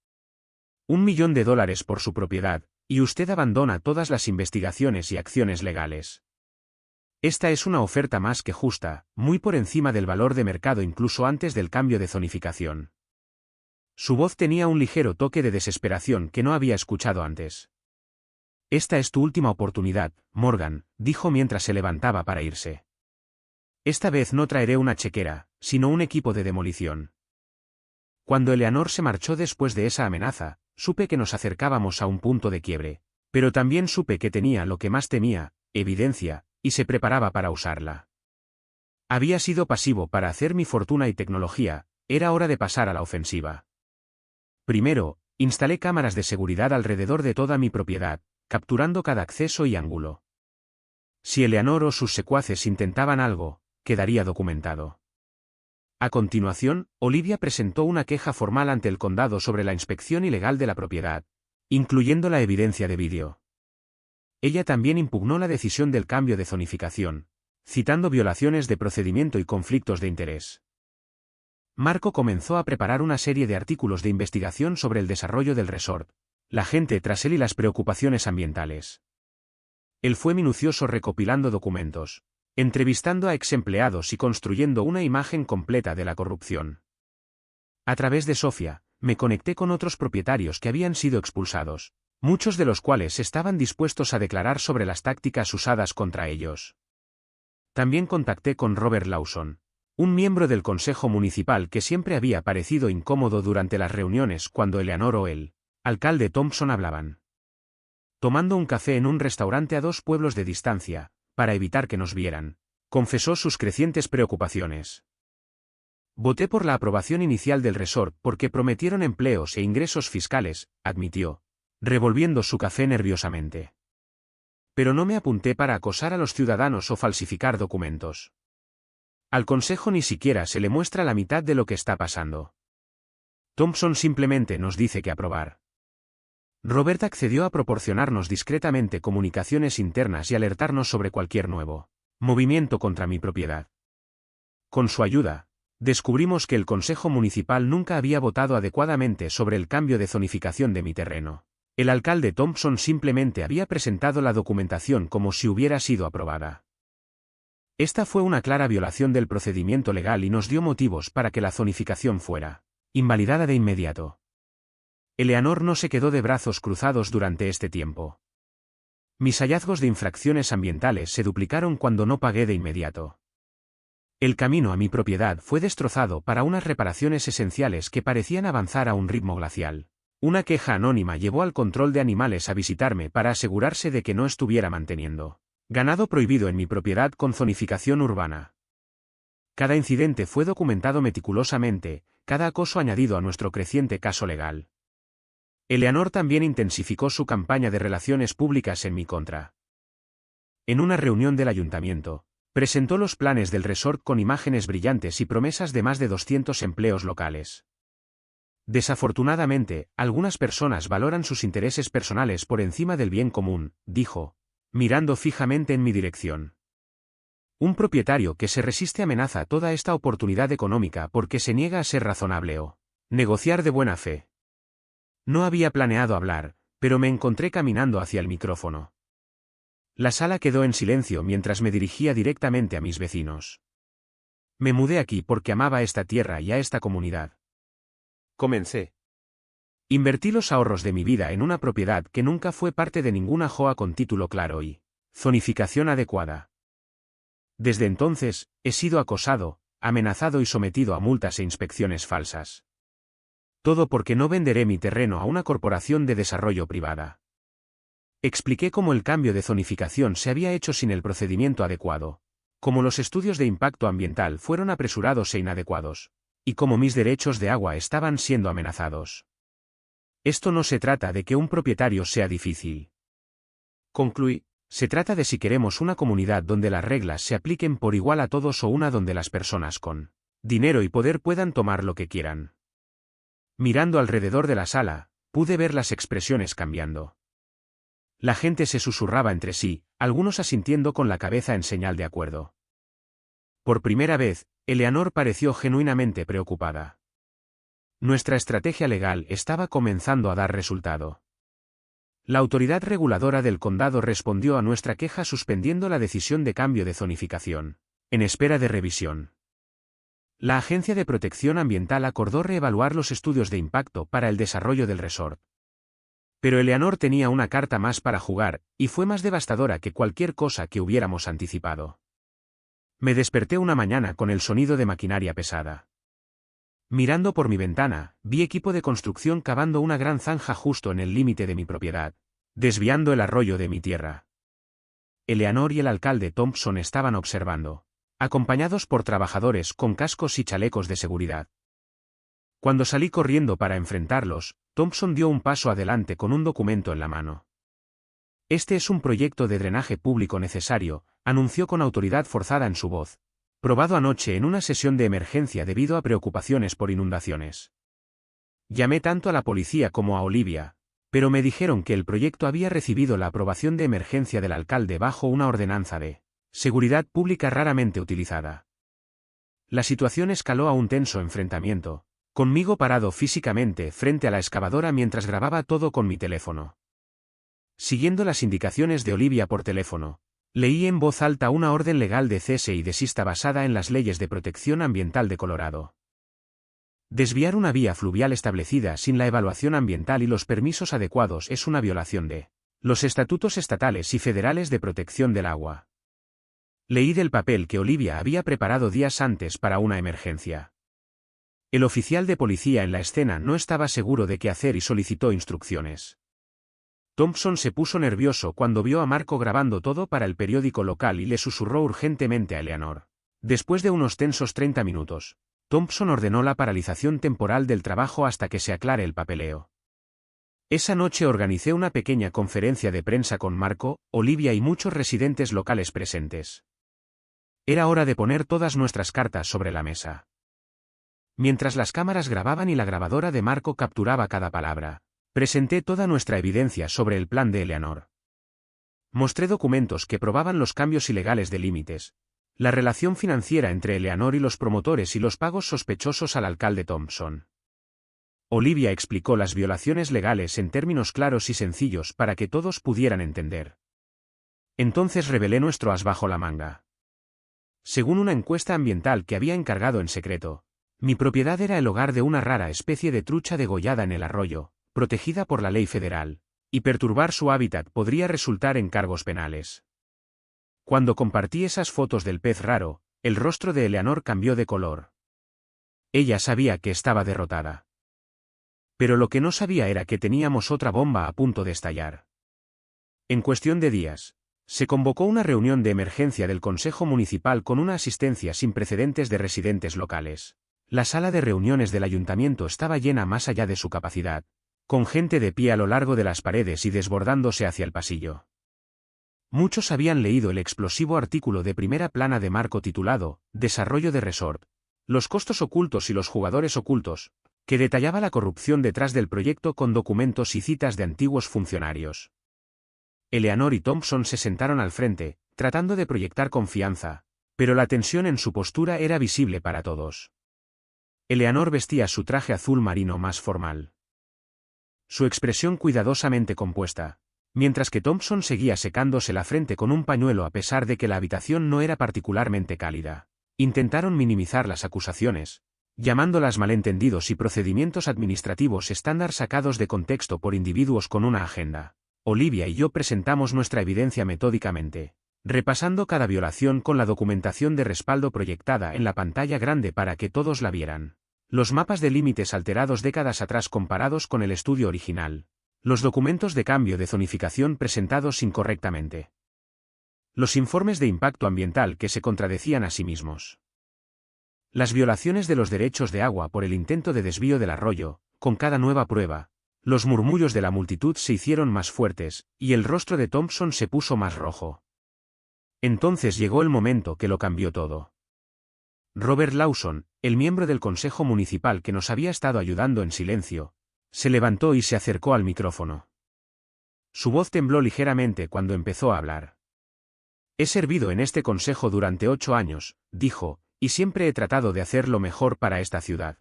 Speaker 1: $1 millón por su propiedad, y usted abandona todas las investigaciones y acciones legales. Esta es una oferta más que justa, muy por encima del valor de mercado incluso antes del cambio de zonificación. Su voz tenía un ligero toque de desesperación que no había escuchado antes. Esta es tu última oportunidad, Morgan, dijo mientras se levantaba para irse. Esta vez no traeré una chequera, sino un equipo de demolición. Cuando Eleanor se marchó después de esa amenaza, supe que nos acercábamos a un punto de quiebre, pero también supe que tenía lo que más temía, evidencia, y se preparaba para usarla. Había sido pasivo para hacer mi fortuna y tecnología, era hora de pasar a la ofensiva. Primero, instalé cámaras de seguridad alrededor de toda mi propiedad, capturando cada acceso y ángulo. Si Eleanor o sus secuaces intentaban algo, quedaría documentado. A continuación, Olivia presentó una queja formal ante el condado sobre la inspección ilegal de la propiedad, incluyendo la evidencia de vídeo. Ella también impugnó la decisión del cambio de zonificación, citando violaciones de procedimiento y conflictos de interés. Marco comenzó a preparar una serie de artículos de investigación sobre el desarrollo del resort, la gente tras él y las preocupaciones ambientales. Él fue minucioso recopilando documentos, entrevistando a ex-empleados y construyendo una imagen completa de la corrupción. A través de Sofía, me conecté con otros propietarios que habían sido expulsados, muchos de los cuales estaban dispuestos a declarar sobre las tácticas usadas contra ellos. También contacté con Robert Lawson, un miembro del consejo municipal que siempre había parecido incómodo durante las reuniones cuando Eleanor o el alcalde Thompson hablaban. Tomando un café en un restaurante a 2 pueblos de distancia, para evitar que nos vieran, confesó sus crecientes preocupaciones. Voté por la aprobación inicial del resort porque prometieron empleos e ingresos fiscales, admitió, revolviendo su café nerviosamente. Pero no me apunté para acosar a los ciudadanos o falsificar documentos. Al consejo ni siquiera se le muestra la mitad de lo que está pasando. Thompson simplemente nos dice que aprobar. Robert accedió a proporcionarnos discretamente comunicaciones internas y alertarnos sobre cualquier nuevo movimiento contra mi propiedad. Con su ayuda, descubrimos que el Consejo Municipal nunca había votado adecuadamente sobre el cambio de zonificación de mi terreno. El alcalde Thompson simplemente había presentado la documentación como si hubiera sido aprobada. Esta fue una clara violación del procedimiento legal y nos dio motivos para que la zonificación fuera invalidada de inmediato. Eleanor no se quedó de brazos cruzados durante este tiempo. Mis hallazgos de infracciones ambientales se duplicaron cuando no pagué de inmediato. El camino a mi propiedad fue destrozado para unas reparaciones esenciales que parecían avanzar a un ritmo glacial. Una queja anónima llevó al control de animales a visitarme para asegurarse de que no estuviera manteniendo ganado prohibido en mi propiedad con zonificación urbana. Cada incidente fue documentado meticulosamente, cada acoso añadido a nuestro creciente caso legal. Eleanor también intensificó su campaña de relaciones públicas en mi contra. En una reunión del ayuntamiento, presentó los planes del resort con imágenes brillantes y promesas de más de 200 empleos locales. Desafortunadamente, algunas personas valoran sus intereses personales por encima del bien común, dijo, mirando fijamente en mi dirección. Un propietario que se resiste amenaza toda esta oportunidad económica porque se niega a ser razonable o negociar de buena fe. No había planeado hablar, pero me encontré caminando hacia el micrófono. La sala quedó en silencio mientras me dirigía directamente a mis vecinos. Me mudé aquí porque amaba esta tierra y a esta comunidad. Comencé. Invertí los ahorros de mi vida en una propiedad que nunca fue parte de ninguna JOA con título claro y zonificación adecuada. Desde entonces, he sido acosado, amenazado y sometido a multas e inspecciones falsas. Todo porque no venderé mi terreno a una corporación de desarrollo privada. Expliqué cómo el cambio de zonificación se había hecho sin el procedimiento adecuado, cómo los estudios de impacto ambiental fueron apresurados e inadecuados, y cómo mis derechos de agua estaban siendo amenazados. Esto no se trata de que un propietario sea difícil. Concluí, se trata de si queremos una comunidad donde las reglas se apliquen por igual a todos o una donde las personas con dinero y poder puedan tomar lo que quieran. Mirando alrededor de la sala, pude ver las expresiones cambiando. La gente se susurraba entre sí, algunos asintiendo con la cabeza en señal de acuerdo. Por primera vez, Eleanor pareció genuinamente preocupada. Nuestra estrategia legal estaba comenzando a dar resultado. La autoridad reguladora del condado respondió a nuestra queja suspendiendo la decisión de cambio de zonificación, en espera de revisión. La Agencia de Protección Ambiental acordó reevaluar los estudios de impacto para el desarrollo del resort. Pero Eleanor tenía una carta más para jugar, y fue más devastadora que cualquier cosa que hubiéramos anticipado. Me desperté una mañana con el sonido de maquinaria pesada. Mirando por mi ventana, vi equipo de construcción cavando una gran zanja justo en el límite de mi propiedad, desviando el arroyo de mi tierra. Eleanor y el alcalde Thompson estaban observando, acompañados por trabajadores con cascos y chalecos de seguridad. Cuando salí corriendo para enfrentarlos, Thompson dio un paso adelante con un documento en la mano. Este es un proyecto de drenaje público necesario, anunció con autoridad forzada en su voz, probado anoche en una sesión de emergencia debido a preocupaciones por inundaciones. Llamé tanto a la policía como a Olivia, pero me dijeron que el proyecto había recibido la aprobación de emergencia del alcalde bajo una ordenanza de seguridad pública raramente utilizada. La situación escaló a un tenso enfrentamiento, conmigo parado físicamente frente a la excavadora mientras grababa todo con mi teléfono. Siguiendo las indicaciones de Olivia por teléfono, leí en voz alta una orden legal de cese y desista basada en las leyes de protección ambiental de Colorado. Desviar una vía fluvial establecida sin la evaluación ambiental y los permisos adecuados es una violación de los estatutos estatales y federales de protección del agua. Leí del papel que Olivia había preparado días antes para una emergencia. El oficial de policía en la escena no estaba seguro de qué hacer y solicitó instrucciones. Thompson se puso nervioso cuando vio a Marco grabando todo para el periódico local y le susurró urgentemente a Eleanor. Después de unos tensos 30 minutos, Thompson ordenó la paralización temporal del trabajo hasta que se aclare el papeleo. Esa noche organicé una pequeña conferencia de prensa con Marco, Olivia y muchos residentes locales presentes. Era hora de poner todas nuestras cartas sobre la mesa. Mientras las cámaras grababan y la grabadora de Marco capturaba cada palabra, presenté toda nuestra evidencia sobre el plan de Eleanor. Mostré documentos que probaban los cambios ilegales de límites, la relación financiera entre Eleanor y los promotores y los pagos sospechosos al alcalde Thompson. Olivia explicó las violaciones legales en términos claros y sencillos para que todos pudieran entender. Entonces revelé nuestro as bajo la manga. Según una encuesta ambiental que había encargado en secreto, mi propiedad era el hogar de una rara especie de trucha degollada en el arroyo, protegida por la ley federal, y perturbar su hábitat podría resultar en cargos penales. Cuando compartí esas fotos del pez raro, el rostro de Eleanor cambió de color. Ella sabía que estaba derrotada. Pero lo que no sabía era que teníamos otra bomba a punto de estallar. En cuestión de días, se convocó una reunión de emergencia del Consejo Municipal con una asistencia sin precedentes de residentes locales. La sala de reuniones del ayuntamiento estaba llena más allá de su capacidad, con gente de pie a lo largo de las paredes y desbordándose hacia el pasillo. Muchos habían leído el explosivo artículo de primera plana de Marco titulado Desarrollo de Resort, los costos ocultos y los jugadores ocultos, que detallaba la corrupción detrás del proyecto con documentos y citas de antiguos funcionarios. Eleanor y Thompson se sentaron al frente, tratando de proyectar confianza, pero la tensión en su postura era visible para todos. Eleanor vestía su traje azul marino más formal. Su expresión cuidadosamente compuesta, mientras que Thompson seguía secándose la frente con un pañuelo a pesar de que la habitación no era particularmente cálida. Intentaron minimizar las acusaciones, llamándolas malentendidos y procedimientos administrativos estándar sacados de contexto por individuos con una agenda. Olivia y yo presentamos nuestra evidencia metódicamente, repasando cada violación con la documentación de respaldo proyectada en la pantalla grande para que todos la vieran. Los mapas de límites alterados décadas atrás comparados con el estudio original. Los documentos de cambio de zonificación presentados incorrectamente. Los informes de impacto ambiental que se contradecían a sí mismos. Las violaciones de los derechos de agua por el intento de desvío del arroyo, con cada nueva prueba. Los murmullos de la multitud se hicieron más fuertes, y el rostro de Thompson se puso más rojo. Entonces llegó el momento que lo cambió todo. Robert Lawson, el miembro del Consejo Municipal que nos había estado ayudando en silencio, se levantó y se acercó al micrófono. Su voz tembló ligeramente cuando empezó a hablar. He servido en este consejo durante 8 años, dijo, y siempre he tratado de hacer lo mejor para esta ciudad.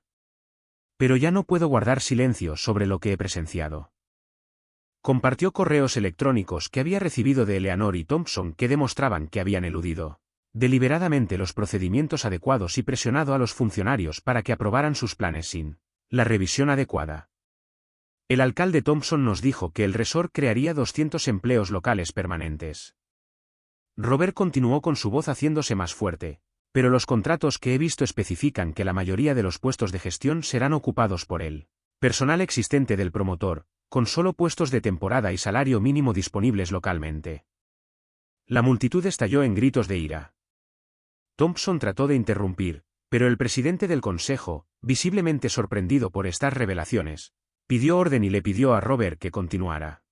Speaker 1: Pero ya no puedo guardar silencio sobre lo que he presenciado. Compartió correos electrónicos que había recibido de Eleanor y Thompson que demostraban que habían eludido deliberadamente los procedimientos adecuados y presionado a los funcionarios para que aprobaran sus planes sin la revisión adecuada. El alcalde Thompson nos dijo que el resort crearía 200 empleos locales permanentes. Robert continuó con su voz haciéndose más fuerte, pero los contratos que he visto especifican que la mayoría de los puestos de gestión serán ocupados por el personal existente del promotor, con solo puestos de temporada y salario mínimo disponibles localmente. La multitud estalló en gritos de ira. Thompson trató de interrumpir, pero el presidente del consejo, visiblemente sorprendido por estas revelaciones, pidió orden y le pidió a Robert que continuara.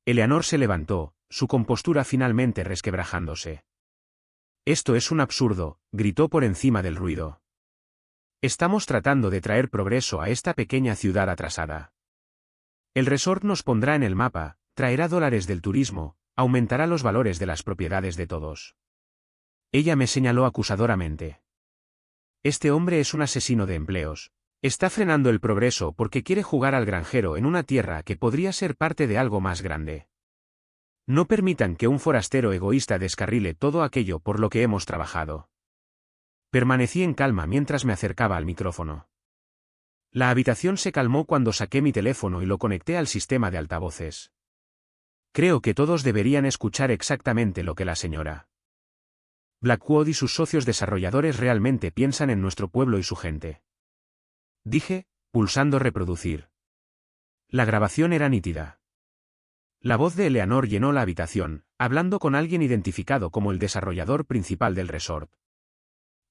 Speaker 1: Eleanor se levantó, su compostura finalmente resquebrajándose. Esto es un absurdo, gritó por encima del ruido. Estamos tratando de traer progreso a esta pequeña ciudad atrasada. El resort nos pondrá en el mapa, traerá dólares del turismo, aumentará los valores de las propiedades de todos. Ella me señaló acusadoramente. Este hombre es un asesino de empleos. Está frenando el progreso porque quiere jugar al granjero en una tierra que podría ser parte de algo más grande. No permitan que un forastero egoísta descarrile todo aquello por lo que hemos trabajado. Permanecí en calma mientras me acercaba al micrófono. La habitación se calmó cuando saqué mi teléfono y lo conecté al sistema de altavoces. Creo que todos deberían escuchar exactamente lo que la señora Blackwood y sus socios desarrolladores realmente piensan en nuestro pueblo y su gente. Dije, pulsando reproducir. La grabación era nítida. La voz de Eleanor llenó la habitación, hablando con alguien identificado como el desarrollador principal del resort.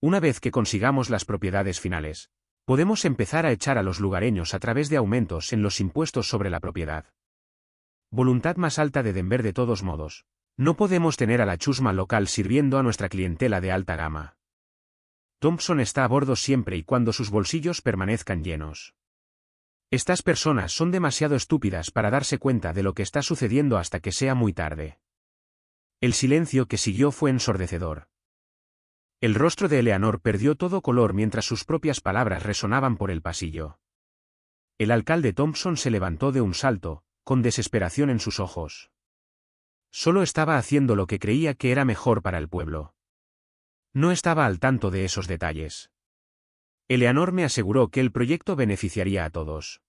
Speaker 1: Una vez que consigamos las propiedades finales, podemos empezar a echar a los lugareños a través de aumentos en los impuestos sobre la propiedad. Voluntad más alta de Denver de todos modos. No podemos tener a la chusma local sirviendo a nuestra clientela de alta gama. Thompson está a bordo siempre y cuando sus bolsillos permanezcan llenos. Estas personas son demasiado estúpidas para darse cuenta de lo que está sucediendo hasta que sea muy tarde. El silencio que siguió fue ensordecedor. El rostro de Eleanor perdió todo color mientras sus propias palabras resonaban por el pasillo. El alcalde Thompson se levantó de un salto, con desesperación en sus ojos. Solo estaba haciendo lo que creía que era mejor para el pueblo. No estaba al tanto de esos detalles. Eleanor me aseguró que el proyecto beneficiaría a todos.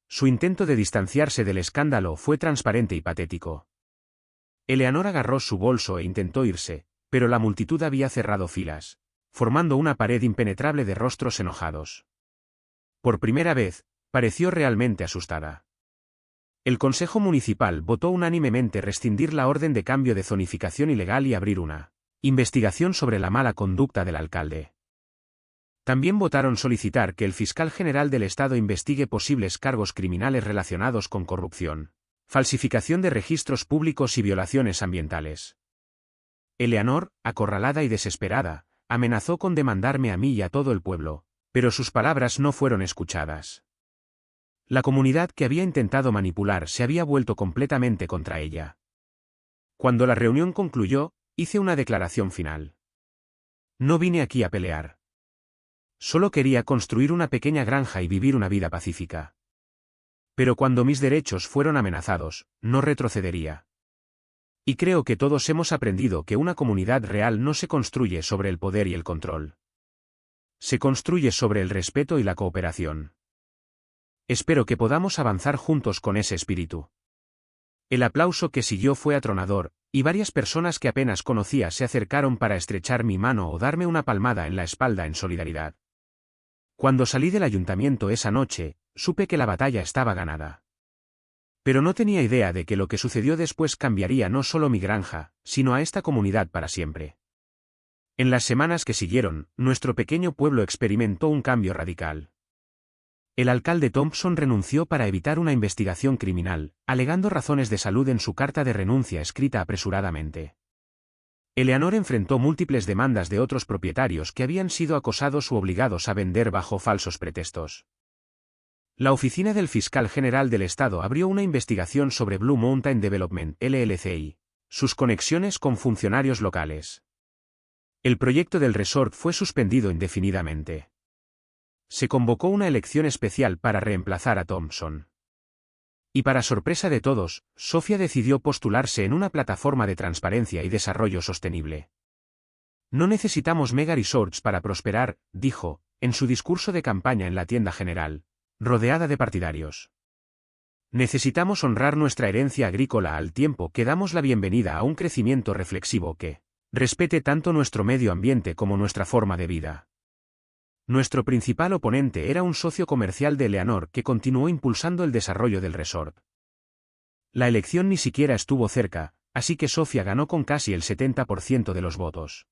Speaker 1: Su intento de distanciarse del escándalo fue transparente y patético. Eleanor agarró su bolso e intentó irse, pero la multitud había cerrado filas, formando una pared impenetrable de rostros enojados. Por primera vez, pareció realmente asustada. El Consejo Municipal votó unánimemente rescindir la orden de cambio de zonificación ilegal y abrir una investigación sobre la mala conducta del alcalde. También votaron solicitar que el fiscal general del estado investigue posibles cargos criminales relacionados con corrupción, falsificación de registros públicos y violaciones ambientales. Eleanor, acorralada y desesperada, amenazó con demandarme a mí y a todo el pueblo, pero sus palabras no fueron escuchadas. La comunidad que había intentado manipular se había vuelto completamente contra ella. Cuando la reunión concluyó, hice una declaración final. No vine aquí a pelear. Solo quería construir una pequeña granja y vivir una vida pacífica. Pero cuando mis derechos fueron amenazados, no retrocedería. Y creo que todos hemos aprendido que una comunidad real no se construye sobre el poder y el control. Se construye sobre el respeto y la cooperación. Espero que podamos avanzar juntos con ese espíritu. El aplauso que siguió fue atronador, y varias personas que apenas conocía se acercaron para estrechar mi mano o darme una palmada en la espalda en solidaridad. Cuando salí del ayuntamiento esa noche, supe que la batalla estaba ganada. Pero no tenía idea de que lo que sucedió después cambiaría no solo mi granja, sino a esta comunidad para siempre. En las semanas que siguieron, nuestro pequeño pueblo experimentó un cambio radical. El alcalde Thompson renunció para evitar una investigación criminal, alegando razones de salud en su carta de renuncia escrita apresuradamente. Eleanor enfrentó múltiples demandas de otros propietarios que habían sido acosados u obligados a vender bajo falsos pretextos. La oficina del fiscal general del estado abrió una investigación sobre Blue Mountain Development, LLC, sus conexiones con funcionarios locales. El proyecto del resort fue suspendido indefinidamente. Se convocó una elección especial para reemplazar a Thompson. Y para sorpresa de todos, Sofía decidió postularse en una plataforma de transparencia y desarrollo sostenible. No necesitamos mega resorts para prosperar, dijo, en su discurso de campaña en la tienda general, rodeada de partidarios. Necesitamos honrar nuestra herencia agrícola al tiempo que damos la bienvenida a un crecimiento reflexivo que respete tanto nuestro medio ambiente como nuestra forma de vida. Nuestro principal oponente era un socio comercial de Eleanor que continuó impulsando el desarrollo del resort. La elección ni siquiera estuvo cerca, así que Sofía ganó con casi el 70% de los votos.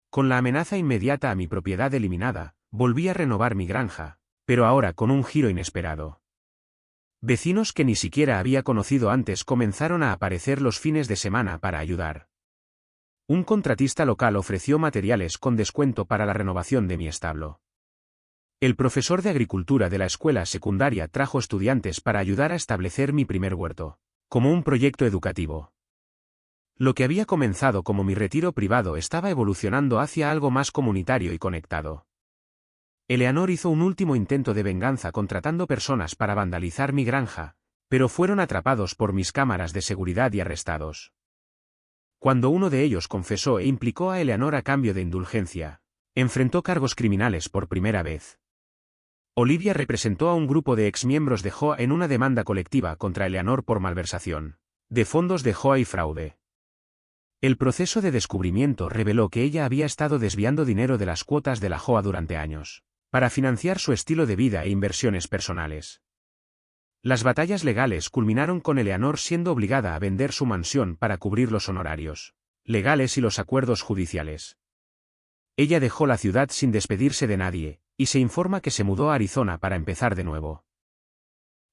Speaker 1: Con la amenaza inmediata a mi propiedad eliminada, volví a renovar mi granja, pero ahora con un giro inesperado. Vecinos que ni siquiera había conocido antes comenzaron a aparecer los fines de semana para ayudar. Un contratista local ofreció materiales con descuento para la renovación de mi establo. El profesor de agricultura de la escuela secundaria trajo estudiantes para ayudar a establecer mi primer huerto, como un proyecto educativo. Lo que había comenzado como mi retiro privado estaba evolucionando hacia algo más comunitario y conectado. Eleanor hizo un último intento de venganza contratando personas para vandalizar mi granja, pero fueron atrapados por mis cámaras de seguridad y arrestados. Cuando uno de ellos confesó e implicó a Eleanor a cambio de indulgencia, enfrentó cargos criminales por primera vez. Olivia representó a un grupo de exmiembros de JOA en una demanda colectiva contra Eleanor por malversación de fondos de JOA y fraude. El proceso de descubrimiento reveló que ella había estado desviando dinero de las cuotas de la JOA durante años, para financiar su estilo de vida e inversiones personales. Las batallas legales culminaron con Eleanor siendo obligada a vender su mansión para cubrir los honorarios legales y los acuerdos judiciales. Ella dejó la ciudad sin despedirse de nadie, y se informa que se mudó a Arizona para empezar de nuevo.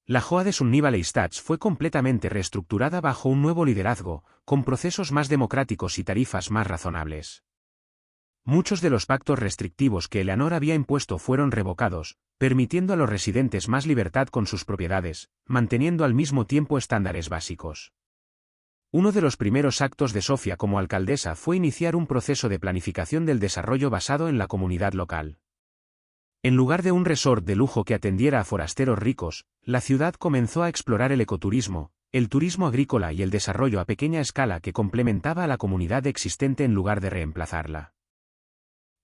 Speaker 1: La JOA de Sunny Valley Stats fue completamente reestructurada bajo un nuevo liderazgo, con procesos más democráticos y tarifas más razonables. Muchos de los pactos restrictivos que Eleanor había impuesto fueron revocados, permitiendo a los residentes más libertad con sus propiedades, manteniendo al mismo tiempo estándares básicos. Uno de los primeros actos de Sofía como alcaldesa fue iniciar un proceso de planificación del desarrollo basado en la comunidad local. En lugar de un resort de lujo que atendiera a forasteros ricos, la ciudad comenzó a explorar el ecoturismo, el turismo agrícola y el desarrollo a pequeña escala que complementaba a la comunidad existente en lugar de reemplazarla.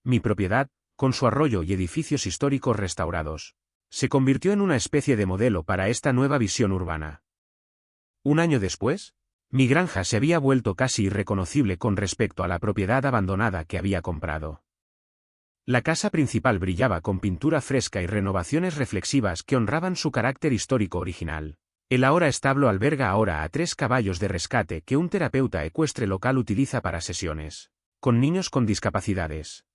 Speaker 1: Mi propiedad, con su arroyo y edificios históricos restaurados, se convirtió en una especie de modelo para esta nueva visión urbana. Un año después, mi granja se había vuelto casi irreconocible con respecto a la propiedad abandonada que había comprado. La casa principal brillaba con pintura fresca y renovaciones reflexivas que honraban su carácter histórico original. El ahora establo alberga ahora a 3 caballos de rescate que un terapeuta ecuestre local utiliza para sesiones con niños con discapacidades.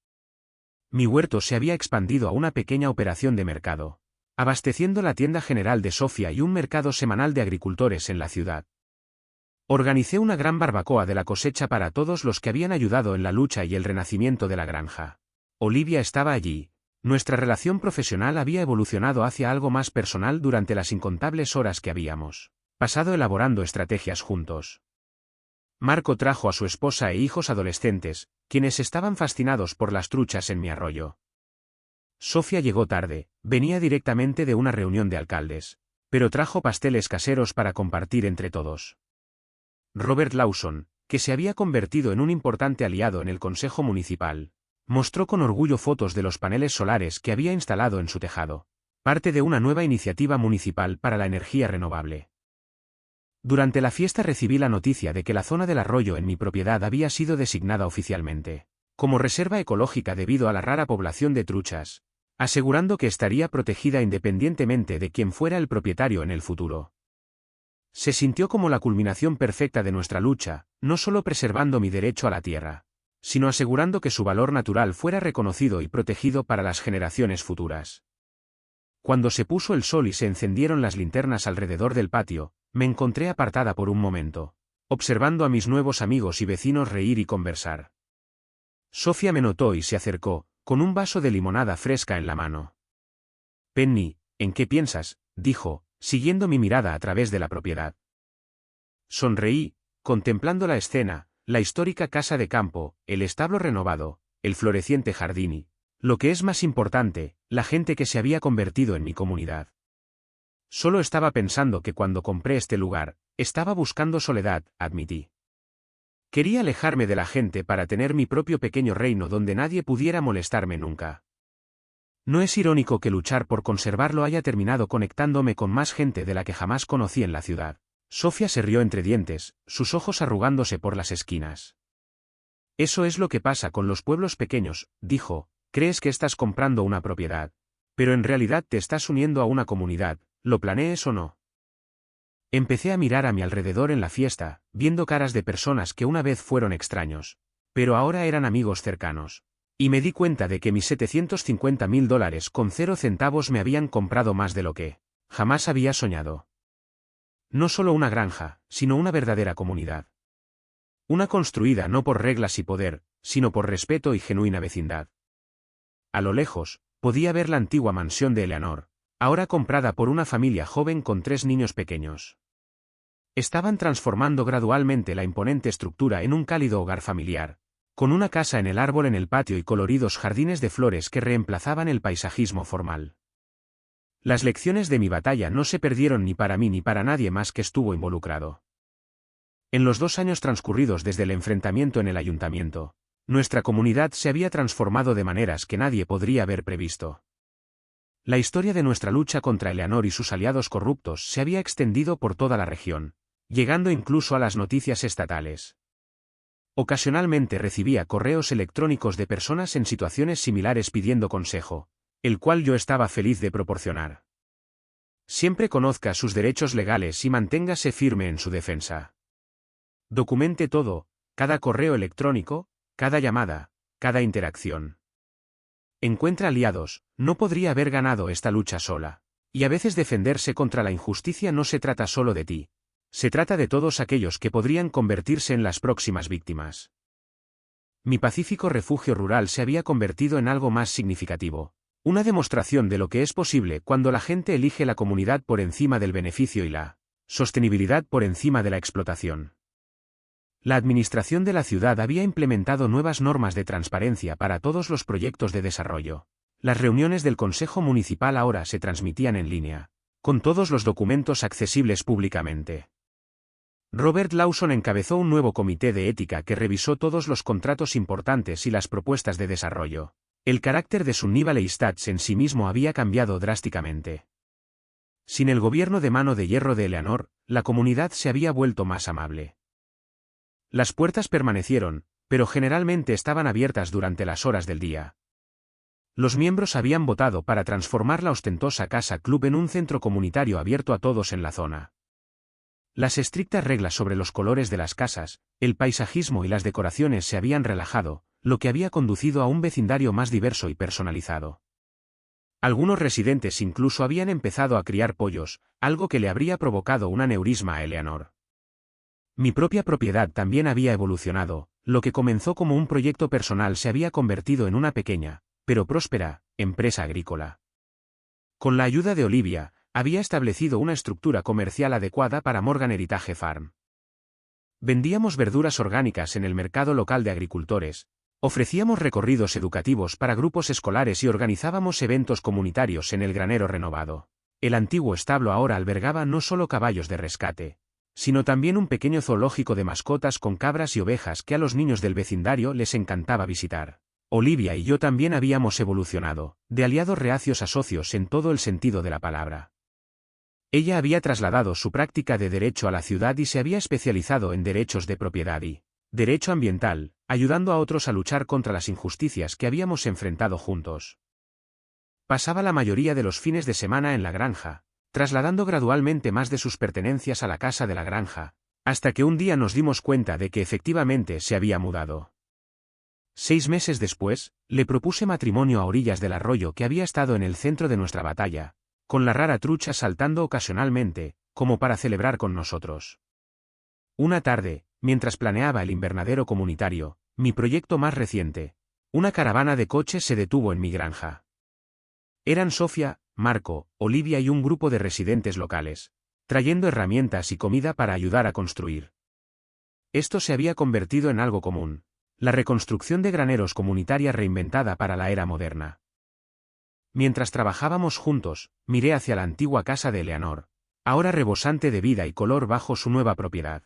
Speaker 1: Mi huerto se había expandido a una pequeña operación de mercado, abasteciendo la tienda general de Sofía y un mercado semanal de agricultores en la ciudad. Organicé una gran barbacoa de la cosecha para todos los que habían ayudado en la lucha y el renacimiento de la granja. Olivia estaba allí. Nuestra relación profesional había evolucionado hacia algo más personal durante las incontables horas que habíamos pasado elaborando estrategias juntos. Marco trajo a su esposa e hijos adolescentes, quienes estaban fascinados por las truchas en mi arroyo. Sofía llegó tarde, venía directamente de una reunión de alcaldes, pero trajo pasteles caseros para compartir entre todos. Robert Lawson, que se había convertido en un importante aliado en el Consejo Municipal, mostró con orgullo fotos de los paneles solares que había instalado en su tejado, parte de una nueva iniciativa municipal para la energía renovable. Durante la fiesta recibí la noticia de que la zona del arroyo en mi propiedad había sido designada oficialmente como reserva ecológica debido a la rara población de truchas, asegurando que estaría protegida independientemente de quién fuera el propietario en el futuro. Se sintió como la culminación perfecta de nuestra lucha, no solo preservando mi derecho a la tierra, sino asegurando que su valor natural fuera reconocido y protegido para las generaciones futuras. Cuando se puso el sol y se encendieron las linternas alrededor del patio, me encontré apartada por un momento, observando a mis nuevos amigos y vecinos reír y conversar. Sofía me notó y se acercó, con un vaso de limonada fresca en la mano. «Penny, ¿en qué piensas?», dijo, siguiendo mi mirada a través de la propiedad. Sonreí, contemplando la escena, la histórica casa de campo, el establo renovado, el floreciente jardín y, lo que es más importante, la gente que se había convertido en mi comunidad. Solo estaba pensando que cuando compré este lugar, estaba buscando soledad, admití. Quería alejarme de la gente para tener mi propio pequeño reino donde nadie pudiera molestarme nunca. ¿No es irónico que luchar por conservarlo haya terminado conectándome con más gente de la que jamás conocí en la ciudad? Sofía se rió entre dientes, sus ojos arrugándose por las esquinas. Eso es lo que pasa con los pueblos pequeños, dijo, crees que estás comprando una propiedad, pero en realidad te estás uniendo a una comunidad, lo planees o no. Empecé a mirar a mi alrededor en la fiesta, viendo caras de personas que una vez fueron extraños, pero ahora eran amigos cercanos. Y me di cuenta de que mis $750.000 con 0 centavos me habían comprado más de lo que jamás había soñado. No solo una granja, sino una verdadera comunidad. Una construida no por reglas y poder, sino por respeto y genuina vecindad. A lo lejos, podía ver la antigua mansión de Eleanor, ahora comprada por una familia joven con 3 niños pequeños. Estaban transformando gradualmente la imponente estructura en un cálido hogar familiar, con una casa en el árbol en el patio y coloridos jardines de flores que reemplazaban el paisajismo formal. Las lecciones de mi batalla no se perdieron ni para mí ni para nadie más que estuvo involucrado. En los 2 años transcurridos desde el enfrentamiento en el ayuntamiento, nuestra comunidad se había transformado de maneras que nadie podría haber previsto. La historia de nuestra lucha contra Eleanor y sus aliados corruptos se había extendido por toda la región, llegando incluso a las noticias estatales. Ocasionalmente recibía correos electrónicos de personas en situaciones similares pidiendo consejo, el cual yo estaba feliz de proporcionar. Siempre conozca sus derechos legales y manténgase firme en su defensa. Documente todo, cada correo electrónico, cada llamada, cada interacción. Encuentra aliados, no podría haber ganado esta lucha sola. Y a veces defenderse contra la injusticia no se trata solo de ti. Se trata de todos aquellos que podrían convertirse en las próximas víctimas. Mi pacífico refugio rural se había convertido en algo más significativo. Una demostración de lo que es posible cuando la gente elige la comunidad por encima del beneficio y la sostenibilidad por encima de la explotación. La administración de la ciudad había implementado nuevas normas de transparencia para todos los proyectos de desarrollo. Las reuniones del Consejo Municipal ahora se transmitían en línea, con todos los documentos accesibles públicamente. Robert Lawson encabezó un nuevo comité de ética que revisó todos los contratos importantes y las propuestas de desarrollo. El carácter de Sunny Valley Estates en sí mismo había cambiado drásticamente. Sin el gobierno de mano de hierro de Eleanor, la comunidad se había vuelto más amable. Las puertas permanecieron, pero generalmente estaban abiertas durante las horas del día. Los miembros habían votado para transformar la ostentosa casa club en un centro comunitario abierto a todos en la zona. Las estrictas reglas sobre los colores de las casas, el paisajismo y las decoraciones se habían relajado, lo que había conducido a un vecindario más diverso y personalizado. Algunos residentes incluso habían empezado a criar pollos, algo que le habría provocado un aneurisma a Eleanor. Mi propia propiedad también había evolucionado, lo que comenzó como un proyecto personal se había convertido en una pequeña, pero próspera, empresa agrícola. Con la ayuda de Olivia, había establecido una estructura comercial adecuada para Morgan Heritage Farm. Vendíamos verduras orgánicas en el mercado local de agricultores, ofrecíamos recorridos educativos para grupos escolares y organizábamos eventos comunitarios en el granero renovado. El antiguo establo ahora albergaba no solo caballos de rescate, sino también un pequeño zoológico de mascotas con cabras y ovejas que a los niños del vecindario les encantaba visitar. Olivia y yo también habíamos evolucionado, de aliados reacios a socios en todo el sentido de la palabra. Ella había trasladado su práctica de derecho a la ciudad y se había especializado en derechos de propiedad y derecho ambiental, ayudando a otros a luchar contra las injusticias que habíamos enfrentado juntos. Pasaba la mayoría de los fines de semana en la granja, trasladando gradualmente más de sus pertenencias a la casa de la granja, hasta que un día nos dimos cuenta de que efectivamente se había mudado. 6 meses después, le propuse matrimonio a orillas del arroyo que había estado en el centro de nuestra batalla, con la rara trucha saltando ocasionalmente, como para celebrar con nosotros. Una tarde, mientras planeaba el invernadero comunitario, mi proyecto más reciente, una caravana de coches se detuvo en mi granja. Eran Sofía, Marco, Olivia y un grupo de residentes locales, trayendo herramientas y comida para ayudar a construir. Esto se había convertido en algo común, la reconstrucción de graneros comunitaria reinventada para la era moderna. Mientras trabajábamos juntos, miré hacia la antigua casa de Eleanor, ahora rebosante de vida y color bajo su nueva propiedad.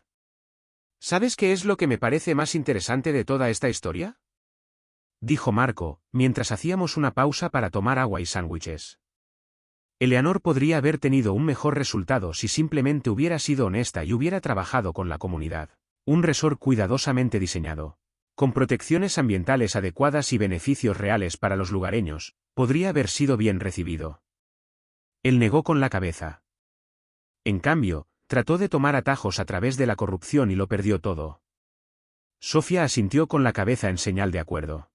Speaker 1: ¿Sabes qué es lo que me parece más interesante de toda esta historia?, dijo Marco, mientras hacíamos una pausa para tomar agua y sándwiches. Eleanor podría haber tenido un mejor resultado si simplemente hubiera sido honesta y hubiera trabajado con la comunidad. Un resort cuidadosamente diseñado, con protecciones ambientales adecuadas y beneficios reales para los lugareños, podría haber sido bien recibido. Él negó con la cabeza. En cambio, trató de tomar atajos a través de la corrupción y lo perdió todo. Sofía asintió con la cabeza en señal de acuerdo.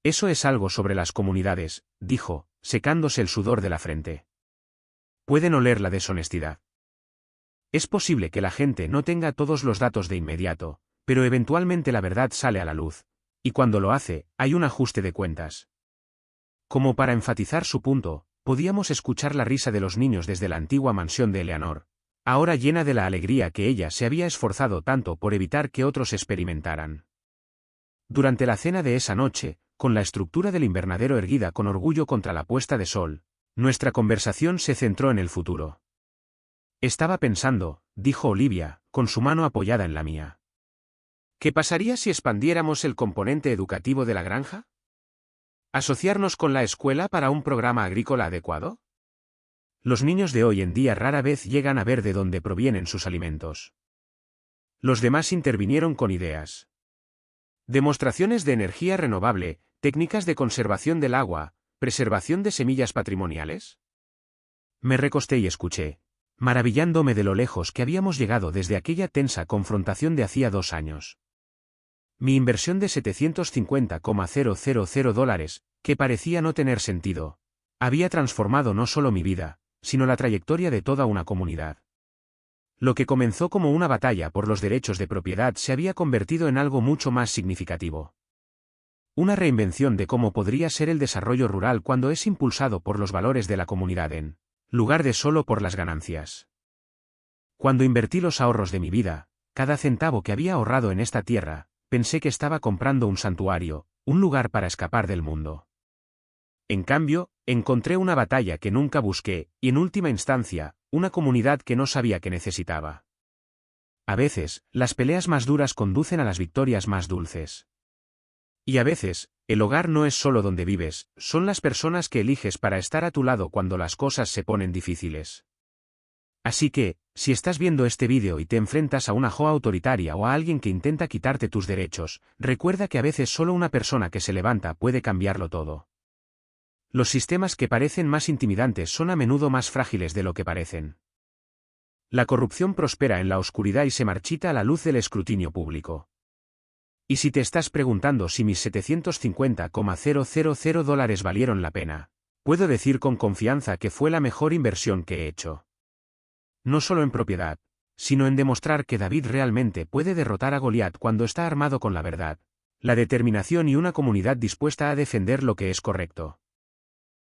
Speaker 1: Eso es algo sobre las comunidades, dijo, secándose el sudor de la frente. Pueden oler la deshonestidad. Es posible que la gente no tenga todos los datos de inmediato, pero eventualmente la verdad sale a la luz, y cuando lo hace, hay un ajuste de cuentas. Como para enfatizar su punto, podíamos escuchar la risa de los niños desde la antigua mansión de Eleanor, ahora llena de la alegría que ella se había esforzado tanto por evitar que otros experimentaran. Durante la cena de esa noche, con la estructura del invernadero erguida con orgullo contra la puesta de sol, nuestra conversación se centró en el futuro. Estaba pensando, dijo Olivia, con su mano apoyada en la mía. ¿Qué pasaría si expandiéramos el componente educativo de la granja? ¿Asociarnos con la escuela para un programa agrícola adecuado? Los niños de hoy en día rara vez llegan a ver de dónde provienen sus alimentos. Los demás intervinieron con ideas. Demostraciones de energía renovable, técnicas de conservación del agua, preservación de semillas patrimoniales. Me recosté y escuché, maravillándome de lo lejos que habíamos llegado desde aquella tensa confrontación de hacía 2 años. Mi inversión de $750,000, que parecía no tener sentido, había transformado no solo mi vida, sino la trayectoria de toda una comunidad. Lo que comenzó como una batalla por los derechos de propiedad se había convertido en algo mucho más significativo. Una reinvención de cómo podría ser el desarrollo rural cuando es impulsado por los valores de la comunidad en lugar de solo por las ganancias. Cuando invertí los ahorros de mi vida, cada centavo que había ahorrado en esta tierra, pensé que estaba comprando un santuario, un lugar para escapar del mundo. En cambio, encontré una batalla que nunca busqué, y en última instancia, una comunidad que no sabía que necesitaba. A veces, las peleas más duras conducen a las victorias más dulces. Y a veces, el hogar no es solo donde vives, son las personas que eliges para estar a tu lado cuando las cosas se ponen difíciles. Así que, si estás viendo este vídeo y te enfrentas a una JOA autoritaria o a alguien que intenta quitarte tus derechos, recuerda que a veces solo una persona que se levanta puede cambiarlo todo. Los sistemas que parecen más intimidantes son a menudo más frágiles de lo que parecen. La corrupción prospera en la oscuridad y se marchita a la luz del escrutinio público. Y si te estás preguntando si mis $750,000 valieron la pena, puedo decir con confianza que fue la mejor inversión que he hecho. No solo en propiedad, sino en demostrar que David realmente puede derrotar a Goliat cuando está armado con la verdad, la determinación y una comunidad dispuesta a defender lo que es correcto.